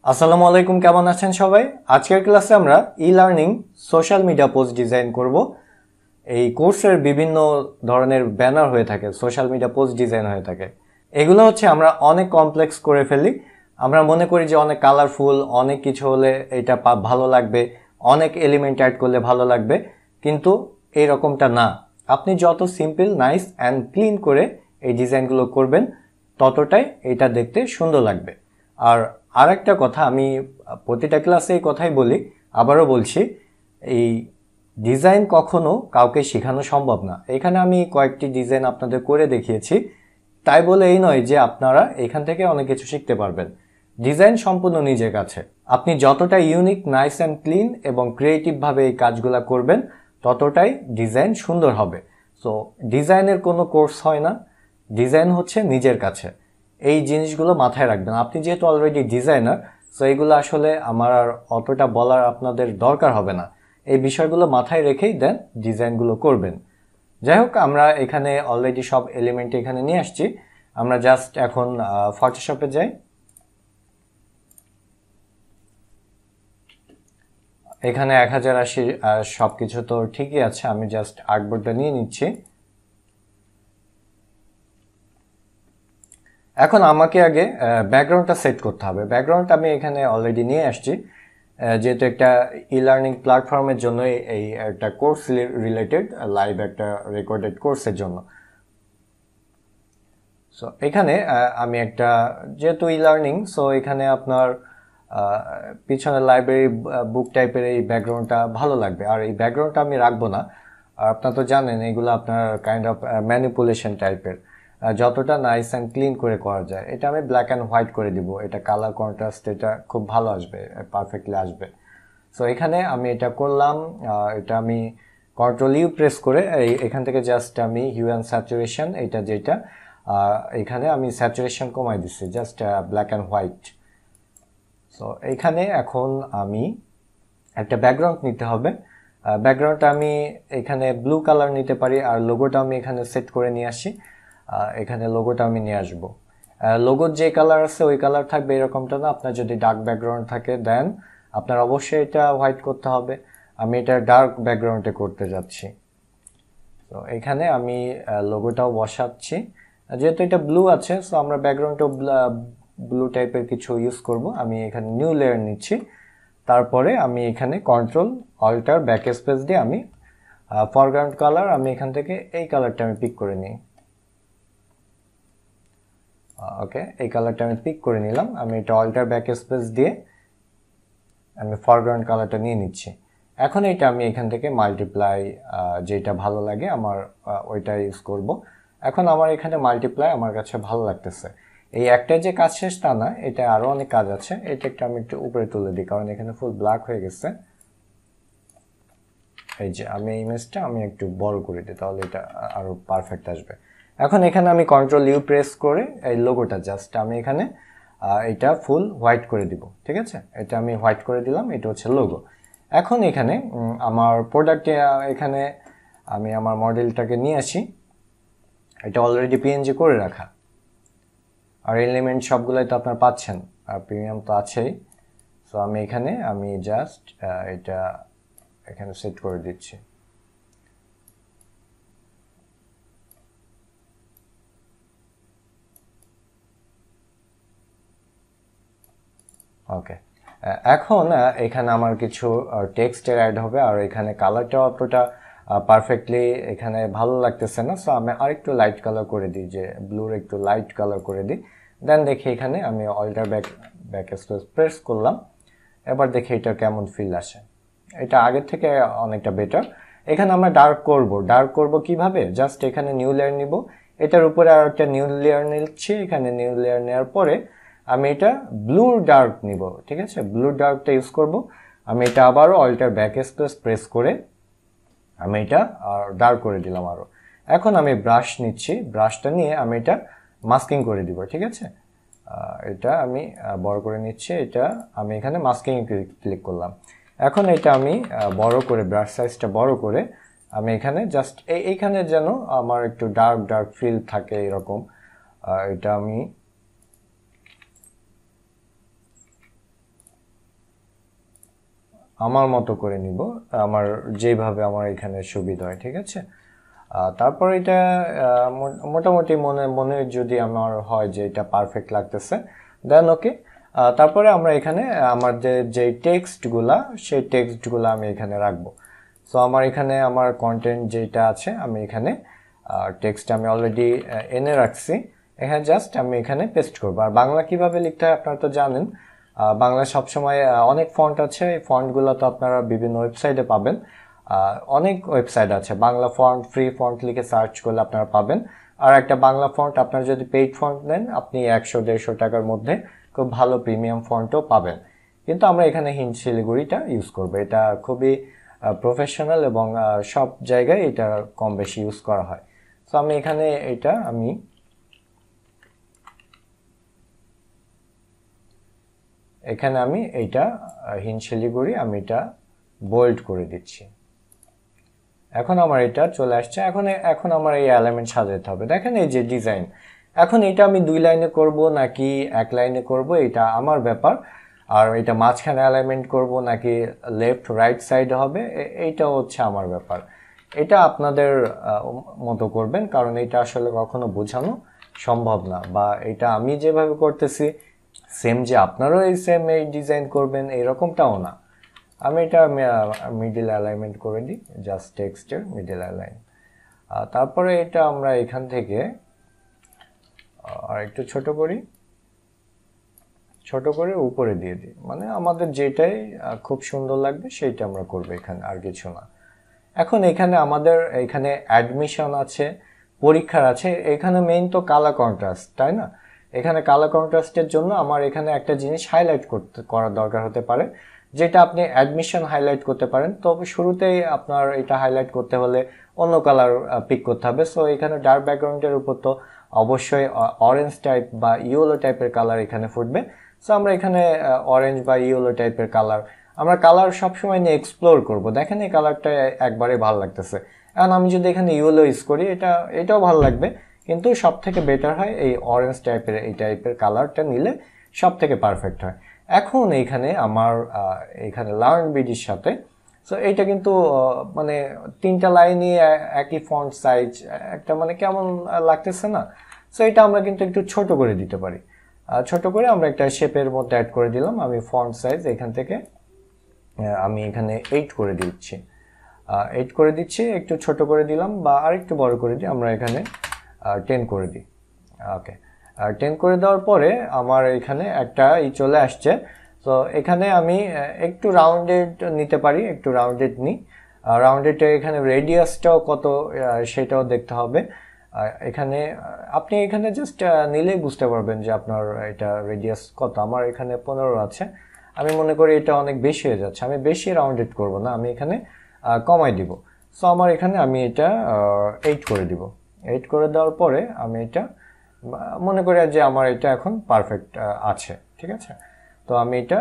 আসসালামু আলাইকুম, কেমন আছেন সবাই? আজকের ক্লাসে আমরা e-learning social media post design করব। এই কোর্সের বিভিন্ন ধরনের ব্যানার হয়ে থাকে, সোশ্যাল মিডিয়া পোস্ট ডিজাইন হয়ে থাকে। এগুলো হচ্ছে আমরা অনেক কমপ্লেক্স করে ফেলি। আমরা মনে করি যে অনেক কালারফুল, অনেক কিছু হলে এটা ভালো লাগবে, অনেক এলিমেন্ট অ্যাড করলে ভালো লাগবে, কিন্তু এই রকমটা না। আপনি যত সিম্পল, নাইস অ্যান্ড ক্লিন করে এই ডিজাইনগুলো করবেন, ততটাই এটা দেখতে সুন্দর লাগবে। আর আরেকটা কথা, আমি প্রতিটা ক্লাসে এই কথাই বলি, আবারও বলছি, এই ডিজাইন কখনো কাউকে শেখানো সম্ভব না। এখানে আমি কয়েকটি ডিজাইন আপনাদের করে দেখিয়েছি, তাই বলে এই নয় যে আপনারা এখান থেকে অনেক কিছু শিখতে পারবেন। ডিজাইন সম্পূর্ণ নিজের কাছে। আপনি যতটা ইউনিক, নাইস অ্যান্ড ক্লিন এবং ক্রিয়েটিভভাবে এই কাজগুলো করবেন, ততটাই ডিজাইন সুন্দর হবে। সো ডিজাইনের কোনো কোর্স হয় না, ডিজাইন হচ্ছে নিজের কাছে। এই জিনিসগুলো মাথায় রাখবেন। আপনি যেহেতু অলরেডি ডিজাইনার, সো এইগুলো আসলে আমার আর অতটা বলার আপনাদের দরকার হবে না। এই বিষয়গুলো মাথায় রেখেই দেন ডিজাইনগুলো করবেন। যাই হোক, আমরা এখানে অলরেডি সব এলিমেন্ট এখানে নিয়ে আসছি। আমরা জাস্ট এখন ফটোশপে যাই। এখানে 1080 সবকিছু তো ঠিকই আছে, আমি জাস্ট আর্টবোর্ডটা নিয়ে নিচ্ছি। এখন আমাকে আগে ব্যাকগ্রাউন্ডটা সেট করতে হবে। ব্যাকগ্রাউন্ড আমি এখানে অলরেডি নিয়ে আসছি, যেহেতু একটা ই লার্নিং প্ল্যাটফর্মের জন্য, এই একটা কোর্স রিলেটেড লাইভ একটা রেকর্ডেড কোর্সের জন্য। সো এখানে আমি একটা, যেহেতু ই লার্নিং, সো এখানে আপনার পিছনে লাইব্রেরি বুক টাইপের এই ব্যাকগ্রাউন্ডটা ভালো লাগবে। আর এই ব্যাকগ্রাউন্ডটা আমি রাখবো না। আর আপনারা তো জানেন এগুলো আপনার কাইন্ড অফ ম্যানিপুলেশন টাইপের। যতটা নাইস অ্যান্ড ক্লিন করে করা যায়, এটা আমি ব্ল্যাক অ্যান্ড হোয়াইট করে দিব। এটা কালার কন্ট্রাস্ট, এটা খুব ভালো আসবে, পারফেক্টলি আসবে। সো এখানে আমি এটা করলাম। এটা আমি কন্ট্রোল ইউ প্রেস করে এখান থেকে জাস্ট আমি হিউ অ্যান্ড স্যাচুরেশন, এটা যেটা এখানে আমি স্যাচুরেশন কমাই দিচ্ছি, just black and white. So এখানে এখন আমি একটা ব্যাকগ্রাউন্ড নিতে হবে। ব্যাকগ্রাউন্ডটা আমি এখানে ব্লু কালার নিতে পারি, আর লোগোটা আমি এখানে সেট করে নিয়ে আসি। এখানে লোগোটা আমি নিয়ে আসবো। লোগোর যে কালার আছে ওই কালার থাকবে, এরকমটা না। আপনার যদি ডার্ক ব্যাকগ্রাউন্ড থাকে, দেন আপনার অবশ্যই এটা হোয়াইট করতে হবে। আমি এটা ডার্ক ব্যাকগ্রাউন্ডে করতে যাচ্ছি। তো এখানে আমি লোগোটাও বসাচ্ছি। যেহেতু এটা ব্লু আছে, সো আমরা ব্যাকগ্রাউন্ডটাও ব্লু টাইপের কিছু ইউজ করব। আমি এখানে নিউ লেয়ার নিচ্ছি। তারপরে আমি এখানে কন্ট্রোল অল্টার ব্যাক স্পেস দিয়ে আমি ফরগ্রাউন্ড কালার, আমি এখান থেকে এই কালারটা আমি পিক করে নিই। ওকে, এই কালারটা আমি পিক করে নিলাম। আমি এটা অল্টার ব্যাক স্পেস দিয়ে আমি ফরগ্রাউন্ড কালারটা নিয়ে নিচ্ছি। এখন এটা আমি এখান থেকে মাল্টিপ্লাই, যেটা ভালো লাগে আমার, ওইটা ইউজ করব। এখন আমার এখানে মাল্টিপ্লাই আমার কাছে ভালো লাগতেছে। এই একটা যে কাজ শেষ তা না, এটা আরো অনেক কাজ আছে। এটা একটা আমি একটু উপরে তুলে দিই, কারণ এখানে ফুল ব্ল্যাক হয়ে গেছে। এই যে আমি এই ইমেজটা আমি একটু বড় করে দিই, তাহলে এটা আরো পারফেক্ট আসবে। এখন এখানে আমি কন্ট্রোল ইউ প্রেস করে এই লোগোটা জাস্ট আমি এখানে এটা ফুল হোয়াইট করে দিব। ঠিক আছে, এটা আমি হোয়াইট করে দিলাম। এটা হচ্ছে লোগো। এখন এখানে আমার প্রোডাক্টে এখানে আমি আমার মডেলটাকে নিয়ে আসি। এটা অলরেডি পিএনজি করে রাখা, আর এলিমেন্ট সবগুলাই তো আপনার পাচ্ছেন, আর প্রিমিয়াম তো আছেই। সো আমি এখানে আমি জাস্ট এটা এখানে সেট করে দিচ্ছি। ওকে, এখন এখানে আমার কিছু টেক্সটের অ্যাড হবে, আর এখানে কালারটা অতটা পারফেক্টলি এখানে ভালো লাগতেছে না। সো আমি আরেকটু লাইট কালার করে দিই, যে ব্লুর একটু লাইট কালার করে দিই। দেন দেখি এখানে আমি অল্টার ব্যাক স্পেস প্রেস করলাম। এবার দেখি এটা কেমন ফিল আসে। এটা আগের থেকে অনেকটা বেটার। এখানে আমরা ডার্ক করব কিভাবে? জাস্ট এখানে নিউ লেয়ার নিব, এটার উপরে আর একটা নিউ লেয়ার নিচ্ছি। এখানে নিউ লেয়ার নেওয়ার পরে আমি এটা ব্লু ডার্ক নিব। ঠিক আছে, ব্লু ডার্কটা ইউজ করব। আমি এটা আবারও অল্টার ব্যাক স্পেস প্রেস করে আমি এটা ডার্ক করে দিলাম আরো। এখন আমি ব্রাশ নিচ্ছি, ব্রাশটা নিয়ে আমি এটা মাস্কিং করে দিব। ঠিক আছে, এটা আমি বড় করে নিচ্ছি। এটা আমি এখানে মাস্কিং ক্লিক করলাম। এখন এটা আমি বড় করে, ব্রাশ সাইজটা বড় করে আমি এখানে জাস্ট এইখানে যেন আমার একটু ডার্ক ফিল থাকে এরকম। এটা আমি আমার মতো করে নিব, আমার যেভাবে আমার এখানে সুবিধা হয়, ঠিক আছে। তারপর এটা মোটামুটি মনে মনে যদি আমার হয় যে এটা পারফেক্ট লাগতেছে, দেন ওকে। তারপরে আমরা এখানে আমাদের যে টেক্সটগুলা, সেই টেক্সটগুলো আমি এখানে রাখবো। সো আমার এখানে আমার কন্টেন্ট যেটা আছে আমি এখানে টেক্সট আমি অলরেডি এনে রাখছি, এখানে জাস্ট আমি এখানে পেস্ট করবো। আর বাংলা কিভাবে লিখতে হয় আপনারা তো জানেন, বাংলা সবসময় অনেক ফন্ট আছে, এই ফন্টগুলো তো আপনারা বিভিন্ন ওয়েবসাইটে পাবেন। অনেক ওয়েবসাইট আছে, বাংলা ফন্ট, ফ্রি ফন্ট লিখে সার্চ করলে আপনারা পাবেন। আর একটা বাংলা ফন্ট আপনারা যদি পেইড ফন্ট নেন, আপনি 100-150 টাকার মধ্যে খুব ভালো প্রিমিয়াম ফন্টও পাবেন। কিন্তু আমরা এখানে হিন্ট শিলিগুড়িটা ইউজ করবো, এটা খুবই প্রফেশনাল এবং সব জায়গায় এটা কম বেশি ইউজ করা হয়। সো আমি এখানে আমি এইটা হিন্ট শিলিগুড়ি আমি এটা বোল্ড করে দিচ্ছি। এখন আমার এটা চলে আসছে। এখন আমার এই এলিমেন্ট সাজাতে হবে। দেখেন এই যে ডিজাইন, এখন এটা আমি 2 লাইনে করব নাকি 1 লাইনে করব এটা আমার ব্যাপার। আর এটা মাঝখানে অ্যালাইনমেন্ট করব নাকি লেফট রাইট সাইড হবে, এইটা হচ্ছে আমার ব্যাপার। এটা আপনাদের মতো করবেন, কারণ এটা আসলে কখনো বোঝানো সম্ভব না, বা এটা আমি যেভাবে করতেছি সেম যে আপনারাও সেম এই ডিজাইন করবেন এরকমটাও না। আমি এটা মিডল অ্যালাইনমেন্ট করে দিই, জাস্ট টেক্সটের মিডল অ্যালাইন। তারপরে এটা আমরা এখান থেকে আর একটু ছোট করে উপরে দিয়ে দিই, মানে আমাদের যেটাই খুব সুন্দর লাগবে সেইটা আমরা করবো এখানে, আর কিছু না। এখন এখানে আমাদের এখানে অ্যাডমিশন আছে, পরীক্ষার আছে, এখানে মেইন তো কালার কন্ট্রাস্ট, তাই না? এখানে কালার কন্ট্রাস্টের জন্য আমার এখানে একটা জিনিস হাইলাইট করার দরকার হতে পারে, যেটা আপনি অ্যাডমিশন হাইলাইট করতে পারেন। তবে শুরুতেই আপনার এটা হাইলাইট করতে হলে অন্য কালার পিক করতে হবে। সো এখানে ডার্ক ব্যাকগ্রাউন্ডের উপর তো অবশ্যই অরেঞ্জ টাইপ বা ইয়েলো টাইপের কালার এখানে ফুটবে। সো আমরা এখানে অরেঞ্জ বা ইয়েলো টাইপের কালার, আমরা কালার সবসময় নিয়ে এক্সপ্লোর করব। দেখেন এই কালারটা একবারে ভালো লাগতেছে। এখন আমি যদি এখানে ইয়েলো ইউজ করি, এটাও ভালো লাগবে, কিন্তু সব থেকে বেটার হয় এই অরেঞ্জ টাইপের, এই টাইপের কালারটা নিলে সব থেকে পারফেক্ট হয়। এখন এইখানে আমার এখানে লার্ন বিডির সাথে, সো এইটা কিন্তু মানে 3টা লাইনই একই ফন্ট সাইজ, একটা মানে কেমন লাগতেছে না? সো এটা আমরা কিন্তু একটু ছোট করে দিতে পারি। ছোট করে আমরা একটা শেপের মধ্যে অ্যাড করে দিলাম। আমি ফন্ট সাইজ এখান থেকে আমি এখানে 8 করে দিচ্ছি, 8 করে দিচ্ছি, একটু ছোট করে দিলাম বা আরেকটু বড় করে দিই, আমরা এখানে 10 করে দিই। ওকে, 10 করে দেওয়ার পরে আমার এখানে একটা চলে আসছে। তো এখানে আমি একটু রাউন্ডেড নিতে পারি, একটু রাউন্ডেড নিই। রাউন্ডেড এখানে রেডিয়াসটাও কত সেটাও দেখতে হবে। এখানে আপনি এখানে জাস্ট নিলেই বুঝতে পারবেন যে আপনার এটা রেডিয়াস কত। আমার এখানে 15 আছে, আমি মনে করি এটা অনেক বেশি হয়ে যাচ্ছে, আমি বেশি রাউন্ডেড করব না, আমি এখানে কমাই দিব। সো আমার এখানে আমি এটা 8 করে দিব। 8 করে দেওয়ার পরে আমি এটা মনে করি যে আমার এটা এখন পারফেক্ট আছে, ঠিক আছে। তো আমি এটা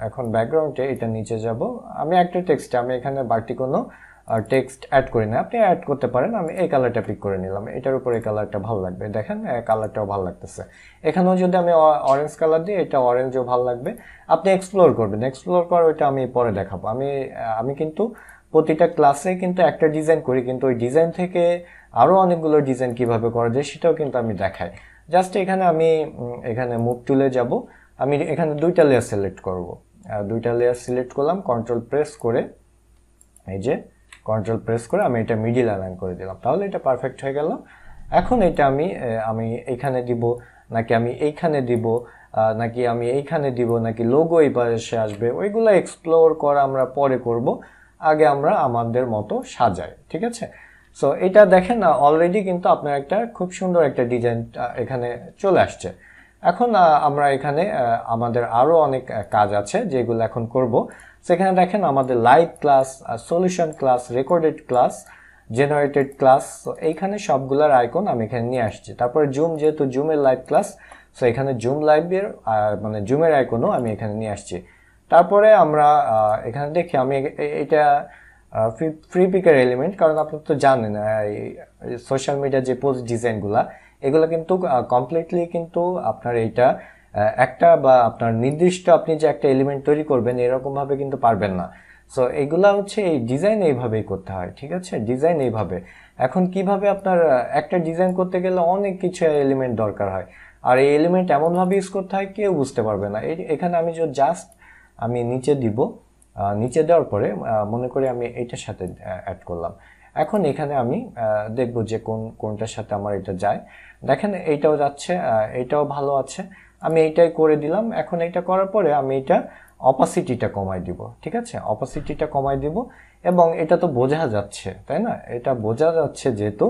এখন ব্যাকগ্রাউন্ডে এটা নিচে যাব। আমি একটা টেক্সটে, আমি এখানে বাড়তি কোনো টেক্সট অ্যাড করি না, আপনি অ্যাড করতে পারেন। আমি এই কালারটা পিক করে নিলাম, এটার উপর এই কালারটা ভালো লাগবে, দেখেন কালারটাও ভালো লাগতেছে। এখানেও যদি আমি অরেঞ্জ কালার দিই, এটা অরেঞ্জও ভালো লাগবে। আপনি এক্সপ্লোর করবেন, এক্সপ্লোর করে ওইটা আমি পরে দেখাবো। আমি কিন্তু প্রতিটা ক্লাসে কিন্তু একটা ডিজাইন করি, কিন্তু ওই ডিজাইন থেকে আরও অনেকগুলো ডিজাইন কিভাবে করা যায় সেটাও কিন্তু আমি দেখাই। জাস্ট এখানে আমি এখানে মুভ টুলে যাব, আমি এখানে 2টা লেয়ার সিলেক্ট করব। 2টা লেয়ার সিলেক্ট করলাম, কন্ট্রোল প্রেস করে, এই যে কন্ট্রোল প্রেস করে আমি এটা মিডিল অ্যালাইন করে দিলাম, তাহলে এটা পারফেক্ট হয়ে গেল। এখন এটা আমি এইখানে দিব নাকি আমি এইখানে দিব, নাকি আমি এইখানে দিব, নাকি লোগো এই পাশে আসবে, ওইগুলো এক্সপ্লোর করা আমরা পরে করব, আগে আমরা আমাদের মতো সাজাই, ঠিক আছে। সো এটা দেখেন অলরেডি কিন্তু আপনার একটা খুব সুন্দর একটা ডিজাইন এখানে চলে আসছে। এখন আমরা এখানে আমাদের আরো অনেক কাজ আছে যেগুলো এখন করব। সেখানে দেখেন আমাদের live class, solution class, recorded class, generated class, তো এইখানে সবগুলোর আইকন আমি এখানে নিয়ে আসছি। তারপরে জুম, যেহেতু জুমের লাইভ ক্লাস, সো এখানে জুম লাইভের মানে জুমের আইকনও আমি এখানে নিয়ে আসছি। তারপরে আমরা এখানে দেখি আমি এটা ফ্রি পিকের এলিমেন্ট, কারণ আপনি তো জানেন সোশ্যাল মিডিয়া যে পোস্ট ডিজাইনগুলা, এগুলো কিন্তু কমপ্লিটলি কিন্তু আপনার এইটা একটা বা আপনার নির্দিষ্ট আপনি যে একটা এলিমেন্ট তৈরি করবেন এরকম ভাবে কিন্তু পারবেন না। সো এগুলা হচ্ছে এই ডিজাইন এইভাবেই করতে হয়, ঠিক আছে, ডিজাইন এইভাবে। এখন কিভাবে আপনার একটা ডিজাইন করতে গেলে অনেক কিছু এলিমেন্ট দরকার হয়, আর এই এলিমেন্ট এমন ভাবে ইউজ করতে হয় কেউ বুঝতে পারবে না। এখানে আমি জাস্ট আমি নিচে দিব, নিচে দেওয়ার পরে মনে করি আমি এইটার সাথে অ্যাড করলাম। এখন এখানে আমি দেখব যে কোনটার সাথে আমার এটা যায়। দেখেন এইটাও যাচ্ছে, এইটাও ভালো আছে, আমি এইটাই করে দিলাম। এখন এটা করার পরে আমি এটা অপাসিটিটা কমাই দিব, ঠিক আছে, অপাসিটিটা কমাই দিব। এবং এটা তো বোঝা যাচ্ছে, তাই না, এটা বোঝা যাচ্ছে যেহেতু,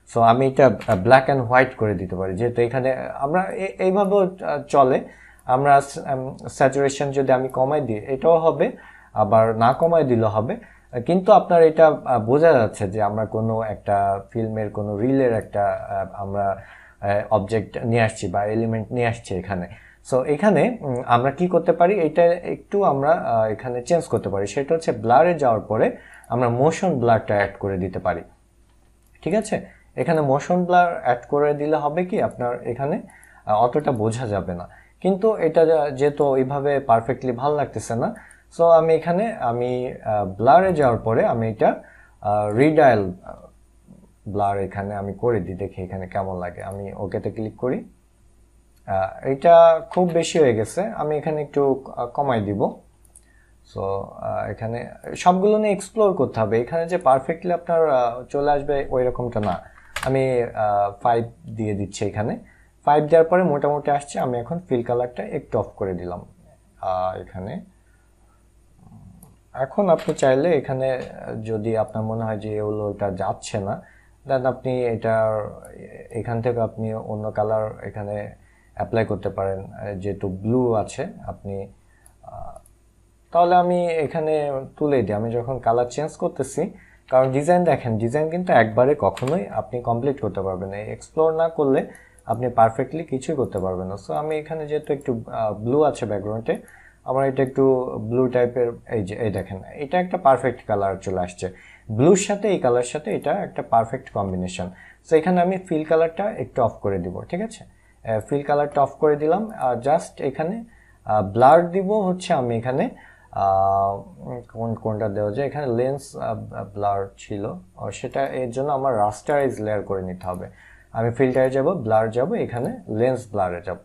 সো আমি এটা ব্ল্যাক অ্যান্ড হোয়াইট করে দিতে পারি, যেহেতু এখানে আমরা এইভাবেও চলে। আমরা স্যাচুরেশন যদি আমি কমাই দিই এটাও হবে, আবার না কমাই দিলেও হবে, কিন্তু আপনার এটা বোঝা যাচ্ছে যে আমরা কোনো একটা ফিল্মের কোনো রিলের একটা আমরা অবজেক্ট নিয়ে আসছি বা এলিমেন্ট নিয়ে আসছি এখানে। সো এখানে আমরা কি করতে পারি, এটা একটু আমরা এখানে চেঞ্জ করতে পারি, সেটা হচ্ছে ব্লারে যাওয়ার পরে আমরা মোশন ব্লারটা অ্যাড করে দিতে পারি, ঠিক আছে। এখানে মোশন ব্লার অ্যাড করে দিলে হবে কি আপনার এখানে অতটা বোঝা যাবে না, কিন্তু এটা যেহেতু ওইভাবে পারফেক্টলি ভালো লাগতেছে না, সো আমি এখানে আমি ব্লারে যাওয়ার পরে আমি এটা রিডায়াল ব্লার এখানে আমি করে দিই, দেখি এখানে কেমন লাগে। আমি ওকেতে ক্লিক করি, এটা খুব বেশি হয়ে গেছে, আমি এখানে একটু কমাই দিব। সো এখানে সবগুলো নিয়ে এক্সপ্লোর করতে হবে, এখানে যে পারফেক্টলি আপনার চলে আসবে ওই রকমটা না। আমি 5 দিয়ে দিচ্ছি, এখানে 5 দেওয়ার পরে মোটামুটি আসছে। আমি এখন ফিল কালারটা একটু অফ করে দিলাম এখানে। এখন আপনি চাইলে এখানে যদি আপনার মনে হয় যে ওটা যাচ্ছে না, দেন আপনি এটার এখান থেকে আপনি অন্য কালার এখানে অ্যাপ্লাই করতে পারেন, যেহেতু ব্লু আছে আপনি। তাহলে আমি এখানে তুলে দিই, আমি যখন কালার চেঞ্জ করতেছি, কারণ ডিজাইন দেখেন, ডিজাইন কিন্তু একবারে কখনোই আপনি কমপ্লিট করতে পারবেন না, এক্সপ্লোর না করলে আপনি পারফেক্টলি কিছুই করতে পারবেন না। সো আমি এখানে যেহেতু একটু ব্লু আছে ব্যাকগ্রাউন্ডে, আমার এটা একটু ব্লু টাইপের, এই দেখেন এটা একটা পারফেক্ট কালার চলে আসছে, ব্লুর সাথে এই কালার সাথে এটা একটা পারফেক্ট কম্বিনেশন। সো এখানে আমি ফিল কালারটা একটু অফ করে দিব, ঠিক আছে, ফিল কালারটা অফ করে দিলাম। জাস্ট এখানে ব্লার দিব হচ্ছে আমি এখানে কোনটা দেওয়া যায়, এখানে লেন্স ব্লার ছিল, সেটা এর জন্য আমার রাস্টারাইজ লেয়ার করে নিতে হবে। আমি ফিল্টারে যাব, ব্লার যাব, এখানে লেন্স ব্লারে যাব,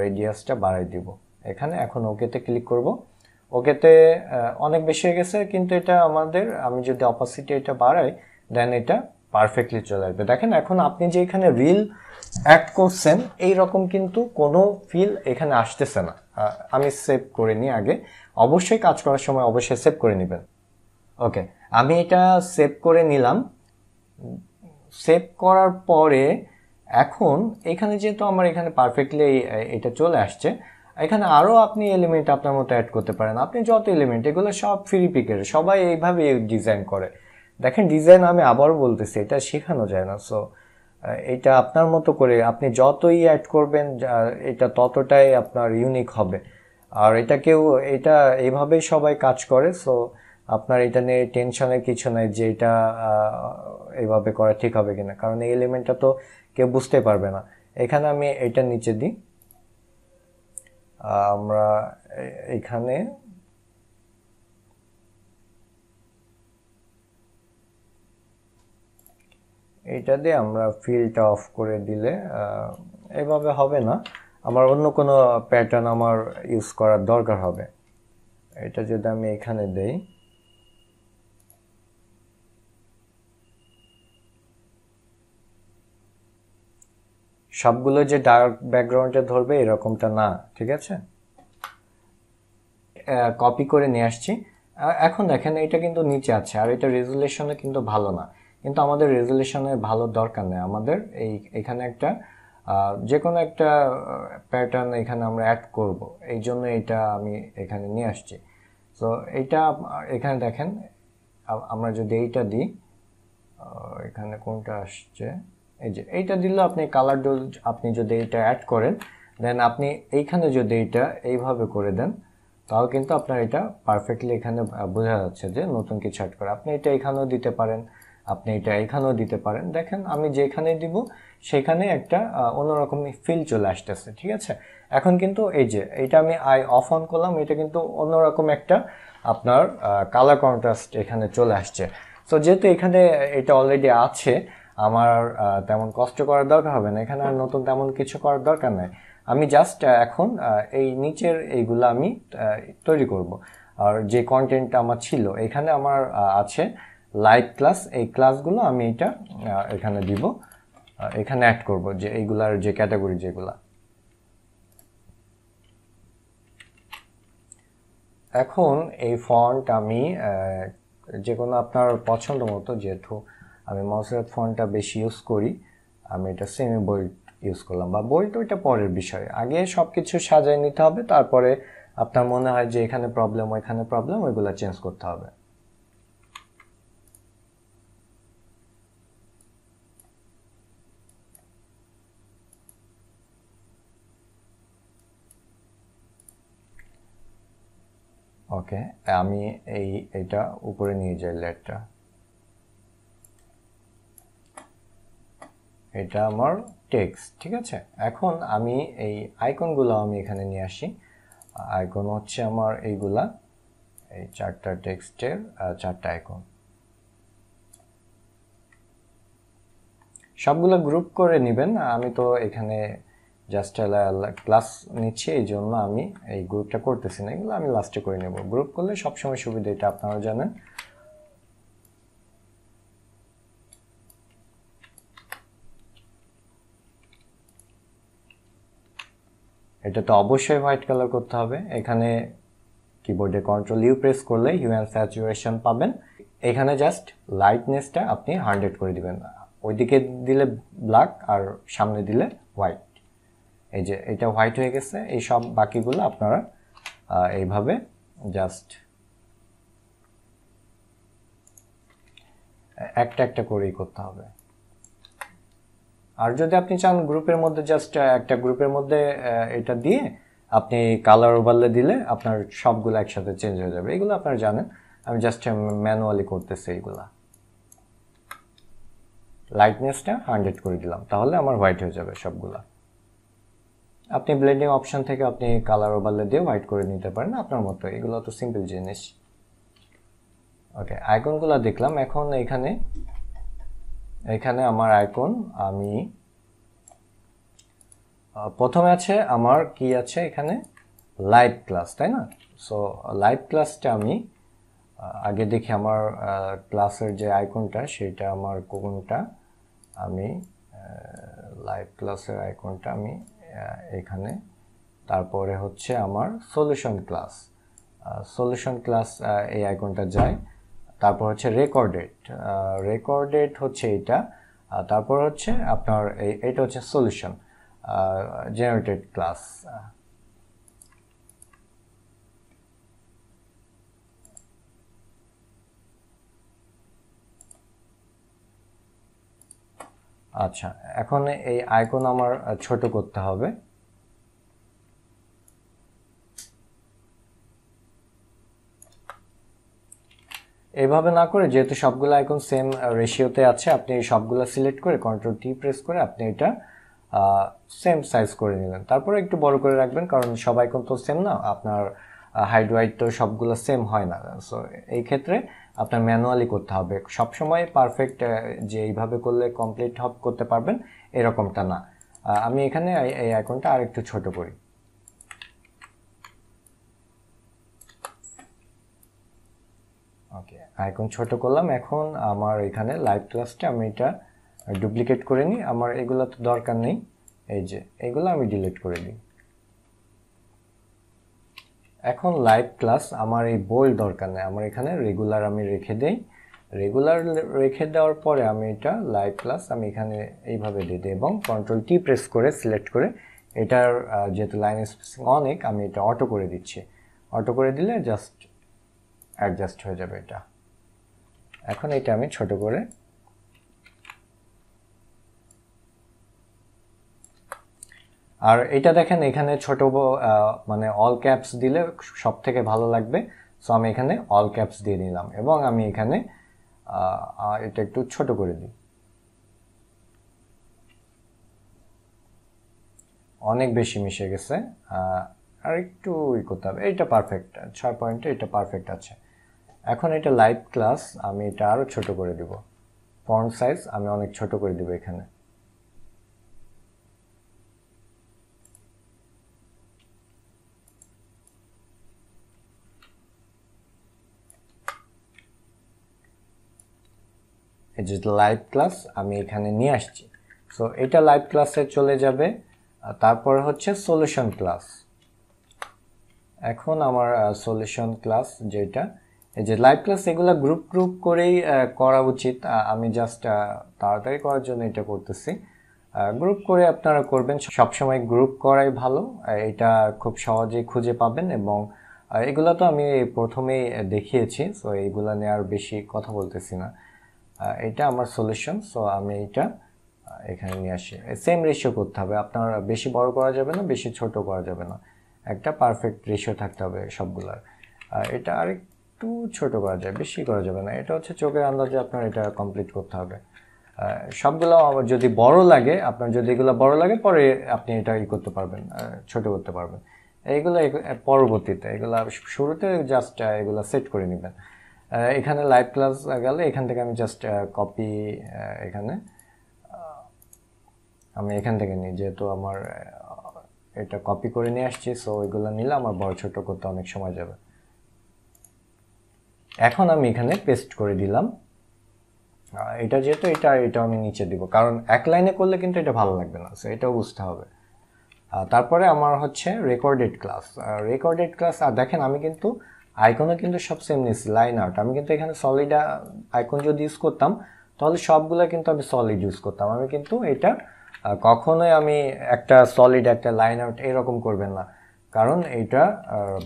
রেডিয়াসটা বাড়াই দিব এখানে। এখন ওকেতে ক্লিক করব, ওকেতে অনেক বেশি হয়ে গেছে, কিন্তু এটা আমাদের, আমি যদি অপাসিটি এটা বাড়াই দেন এটা পারফেক্টলি চলে আসবে। দেখেন এখন আপনি যে এখানে রিল অ্যাড করছেন এইরকম কিন্তু কোনো ফিল এখানে আসতেছে না। আমি সেভ করে নিই আগে, অবশ্যই কাজ করার সময় অবশ্যই সেভ করে নেবেন। ওকে, আমি এটা সেভ করে নিলাম। সেভ করার পরে এখন এখানে যেহেতু আমার এখানে পারফেক্টলি এটা চলে আসছে, এখানে আরও আপনি এলিমেন্ট আপনার মতো অ্যাড করতে পারেন। আপনি যত এলিমেন্ট, এগুলো সব ফ্রি পিকের, সবাই এইভাবে ডিজাইন করে। দেখেন ডিজাইন আমি আবারও বলতেছি, এটা শেখানো যায় না। সো এটা আপনার মতো করে আপনি যতই অ্যাড করবেন এটা ততটাই আপনার ইউনিক হবে। আর এটা এইভাবেই সবাই কাজ করে। সো আপনার এটা নিয়ে টেনশনের কিছু নাই যে এটা এইভাবে করা ঠিক হবে কিনা, কারণ এই এলিমেন্টটা তো কেউ বুঝতে পারবে না। এখানে আমি এটা নিচে দিই, আমরা এখানে এটা দিয়ে আমরা ফিলটা অফ করে দিলে এভাবে হবে না, আমার অন্য কোনো প্যাটার্ন আমার ইউজ করার দরকার হবে। এটা যদি আমি এখানে দেই, সবগুলো যে ডার্ক ব্যাকগ্রাউন্ডে ধরবে এরকমটা না, ঠিক আছে। কপি করে নিয়ে আসছি। এখন দেখেন এটা কিন্তু নিচে আছে, আর এটা রেজুলেশনে কিন্তু ভালো না, কিন্তু আমাদের রেজুলেশনের ভালো দরকার নেই, আমাদের এখানে একটা যে কোনো একটা প্যাটার্ন এখানে আমরা অ্যাড করব, এই জন্য এটা আমি এখানে নিয়ে আসছি। সো এইটা এখানে দেখেন, আমরা যদি এইটা দিই, এখানে কোনটা আসছে, এই যে এইটা দিলে আপনি কালার ডোজ, আপনি যদি এইটা অ্যাড করেন দেন আপনি এইখানে যদি এইটা এইভাবে করে দেন, তাও কিন্তু আপনার এটা পারফেক্টলি এখানে বোঝা যাচ্ছে যে নতুন কিছু অ্যাড করে। আপনি এটা এখানেও দিতে পারেন, আপনি এটা এখানেও দিতে পারেন। দেখেন আমি যেখানে দিব সেখানে একটা অন্যরকম ফিল চলে আসতেছে, ঠিক আছে। এখন কিন্তু এই যে এটা আমি আই অফ অন করলাম, এটা কিন্তু অন্যরকম একটা আপনার কালার কন্ট্রাস্ট এখানে চলে আসছে। সো যেহেতু এখানে এটা অলরেডি আছে, আমার তেমন কষ্ট করার দরকার হবে না, এখানে আর নতুন তেমন কিছু করার দরকার নাই। আমি জাস্ট এখন এই নিচের এইগুলো আমি তৈরি করব। আর যে কন্টেন্টটা আমার ছিল এখানে আমার আছে লাইভ ক্লাস, এই ক্লাসগুলো আমি এটা এখানে দিব, এখানে অ্যাড করব যে এইগুলার যে ক্যাটাগরি যেগুলা। এখন এই ফন্ট আমি যে কোনো আপনার পছন্দ মতো, যেহেতু আমি মনসেরাত ফন্টটা বেশি ইউজ করি, আমি এটা সেমি বোল্ড ইউজ করলাম, বা বোল্ড ওইটা পরের বিষয়, আগে সব কিছু সাজিয়ে নিতে হবে, তারপরে আপনার মনে হয় যে এখানে প্রবলেম ওইখানে প্রবলেম, ওইগুলো চেঞ্জ করতে হবে। ওকে, আমি এইটা উপরে নিয়ে যাই লেয়ারটা, এটা আমার টেক্সট, ঠিক আছে। এখন আমি এই আইকনগুলো আমি এখানে নিয়ে আসি। আইকন হচ্ছে আমার এইগুলা, এই চারটা টেক্সটের চারটা আইকন, সবগুলো গ্রুপ করে নেবেন। আমি তো এখানে জাস্ট ক্লাস নিচ্ছি, এই জন্য আমি এই গ্রুপটা করতেছি না, এগুলো আমি লাস্টে করে নেব। গ্রুপ করলে সবসময় সুবিধা, এটা আপনারা জানেন। এটা তো অবশ্যই হোয়াইট কালার করতে হবে। এখানে কিবোর্ডে কন্ট্রোল ইউ প্রেস করলে হিউ অ্যান্ড স্যাচুরেশন পাবেন। এখানে জাস্ট লাইটনেসটা আপনি 100 করে দিবেন, ওইদিকে দিলে ব্ল্যাক আর সামনে দিলে হোয়াইট। এই যে এটা হোয়াইট হয়ে গেছে। এই সব বাকিগুলো আপনারা এইভাবে জাস্ট একটা একটা করেই করতে হবে। আর যদি আপনি চান গ্রুপের মধ্যে জাস্ট একটা গ্রুপের মধ্যে এটা দিয়ে আপনি কালার ওভারলে দিলে আপনার সবগুলো একসাথে চেঞ্জ হয়ে যাবে, এগুলো আপনারা জানেন। আমি জাস্ট ম্যানুয়ালি করতেছি। এইগুলা লাইটনেসটা 100 করে দিলাম, তাহলে আমার হোয়াইট হয়ে যাবে সবগুলা। আপনি ব্লেন্ডিং অপশন থেকে আপনি কালার ওভারলে দিয়ে হোয়াইট করে নিতে পারেন আপনার মতো, এগুলো তো সিম্পল জিনিস। ওকে, আইকনগুলো দেখলাম। এখন এখানে আমার আইকন, আমি প্রথমে আছে আমার কি আছে এখানে লাইভ ক্লাস, তাই না? সো লাইভ ক্লাসটা আমি আগে দেখি আমার ক্লাসের যে আইকনটা সেটা আমার কোনটা। আমি লাইভ ক্লাসের আইকনটা আমি এখানে, তারপরে হচ্ছে আমার সলিউশন ক্লাস এই আইকনটা যায়, তারপর হচ্ছে রেকর্ডেড হচ্ছে এটা, তারপর হচ্ছে আপনার এটা হচ্ছে সলিউশন জেনারেটেড ক্লাস। আচ্ছা, এখন এই আইকন আমার ছোট করতে হবে। এইভাবে না করে, যেহেতু সবগুলো আইকন সেম রেশিওতে আছে, আপনি সবগুলো সিলেক্ট করে কন্ট্রোল টি প্রেস করে আপনি এটা সেম সাইজ করে নিলেন। তারপরে একটু বড় করে রাখবেন, কারণ সব আইকন তো সেম না, আপনার হাইট ওয়াইট তো সবগুলো সেম হয় না। সো এই ক্ষেত্রে আপনার ম্যানুয়ালি করতে হবে। সবসময় পারফেক্ট যে এইভাবে করলে কমপ্লিট করতে পারবেন এরকমটা না। আমি এখানে এই আইকনটা আর একটু ছোট করি। ওকে, আইকন ছোট করলাম। এখন আমার এখানে লাইভ ক্লাসটা আমি এটা ডুপ্লিকেট করে নিই, আমার এগুলো তো দরকার নেই, এই যে এগুলো আমি ডিলিট করে দিই। এখন লাইভ ক্লাস আমার এই বোল্ড দরকার নেই, আমার এখানে রেগুলার আমি রেখে দেই। রেগুলার রেখে দেওয়ার পরে আমি এটা লাইভ ক্লাস আমি এখানে এইভাবে দিয়ে দিই এবং কন্ট্রোল টি প্রেস করে সিলেক্ট করে এটার যেহেতু লাইন স্পেসিং অনেক, আমি এটা অটো করে দিচ্ছি। অটো করে দিলে জাস্ট অ্যাডজাস্ট হয়ে যাবে এটা। এখন এটা আমি ছোট করে, আর এটা দেখেন এখানে ছোট মানে অল ক্যাপস দিলে সব থেকে ভালো লাগবে। সো আমি এখানে অল ক্যাপস দিয়ে দিলাম এবং আমি এখানে এটা একটু ছোট করে দিই। অনেক বেশি মিশে গেছে। আর একটু করতে হবে। এটা পারফেক্ট, 6 পয়েন্টে এটা পারফেক্ট আছে। এখন এটা লাইভ ক্লাস, আমি এটা আরো ছোট করে দিব। ফন্ট সাইজ আমি অনেক ছোট করে দিব এখানে। এই যে লাইভ ক্লাস আমি এখানে নিয়ে আসছি। সো এটা লাইভ ক্লাসে চলে যাবে। তারপর হচ্ছে সলিউশন ক্লাস। এখন আমার সলিউশন ক্লাস যেটা, এই যে লাইভ ক্লাস এগুলা গ্রুপ গ্রুপ করেই করা উচিত। আমি জাস্ট তাড়াতাড়ি করার জন্য এটা করতেছি। গ্রুপ করে আপনারা করবেন, সবসময় গ্রুপ করাই ভালো। এটা খুব সহজেই খুঁজে পাবেন এবং এগুলা তো আমি প্রথমেই দেখিয়েছি, সো এইগুলা নিয়ে আর বেশি কথা বলতেছি না। এটা আমার সলিউশন। সো আমি এটা এখানে নিয়ে আসি। সেম রেশিও করতে হবে, আপনার বেশি বড় করা যাবে না, বেশি ছোট করা যাবে না, একটা পারফেক্ট রেশিও থাকতে হবে সবগুলার। এটা আরেকটু ছোট করা যায়, বেশি করা যাবে না। এটা হচ্ছে চোখের আন্দাজে আপনার এটা কমপ্লিট করতে হবে। সবগুলো যদি বড় লাগে, আপনার যদি এগুলো বড় লাগে পরে আপনি এটা করতে পারবেন, ছোট করতে পারবেন। এইগুলো পরবর্তীতে, এগুলো শুরুতে জাস্ট এগুলো সেট করে নেবেন। এখানে লাইভ ক্লাস গেলে এখান থেকে আমি জাস্ট কপি, এখানে আমি এখান থেকে নিই, যেহেতু আমার এটা কপি করে নিয়ে আসছি। সো এগুলো নিলে আমার বড় ছোট করতে অনেক সময় যাবে। এখন আমি এখানে পেস্ট করে দিলাম। এটা যেহেতু এটা আমি নিচে দিব, কারণ এক লাইনে করলে কিন্তু এটা ভালো লাগবে না, সো এটাও বুঝতে হবে। তারপরে আমার হচ্ছে রেকর্ডেড ক্লাস। রেকর্ডেড ক্লাস, আর দেখেন আমি কিন্তু আইকনও কিন্তু সব সেম নিয়েছি, লাইন আউট। আমি কিন্তু এখানে সলিড আইকন যদি ইউজ করতাম তাহলে সবগুলো কিন্তু আমি সলিড ইউজ করতাম। আমি কিন্তু এটা কখনোই আমি একটা সলিড একটা লাইন আউট এরকম করবেন না, কারণ এটা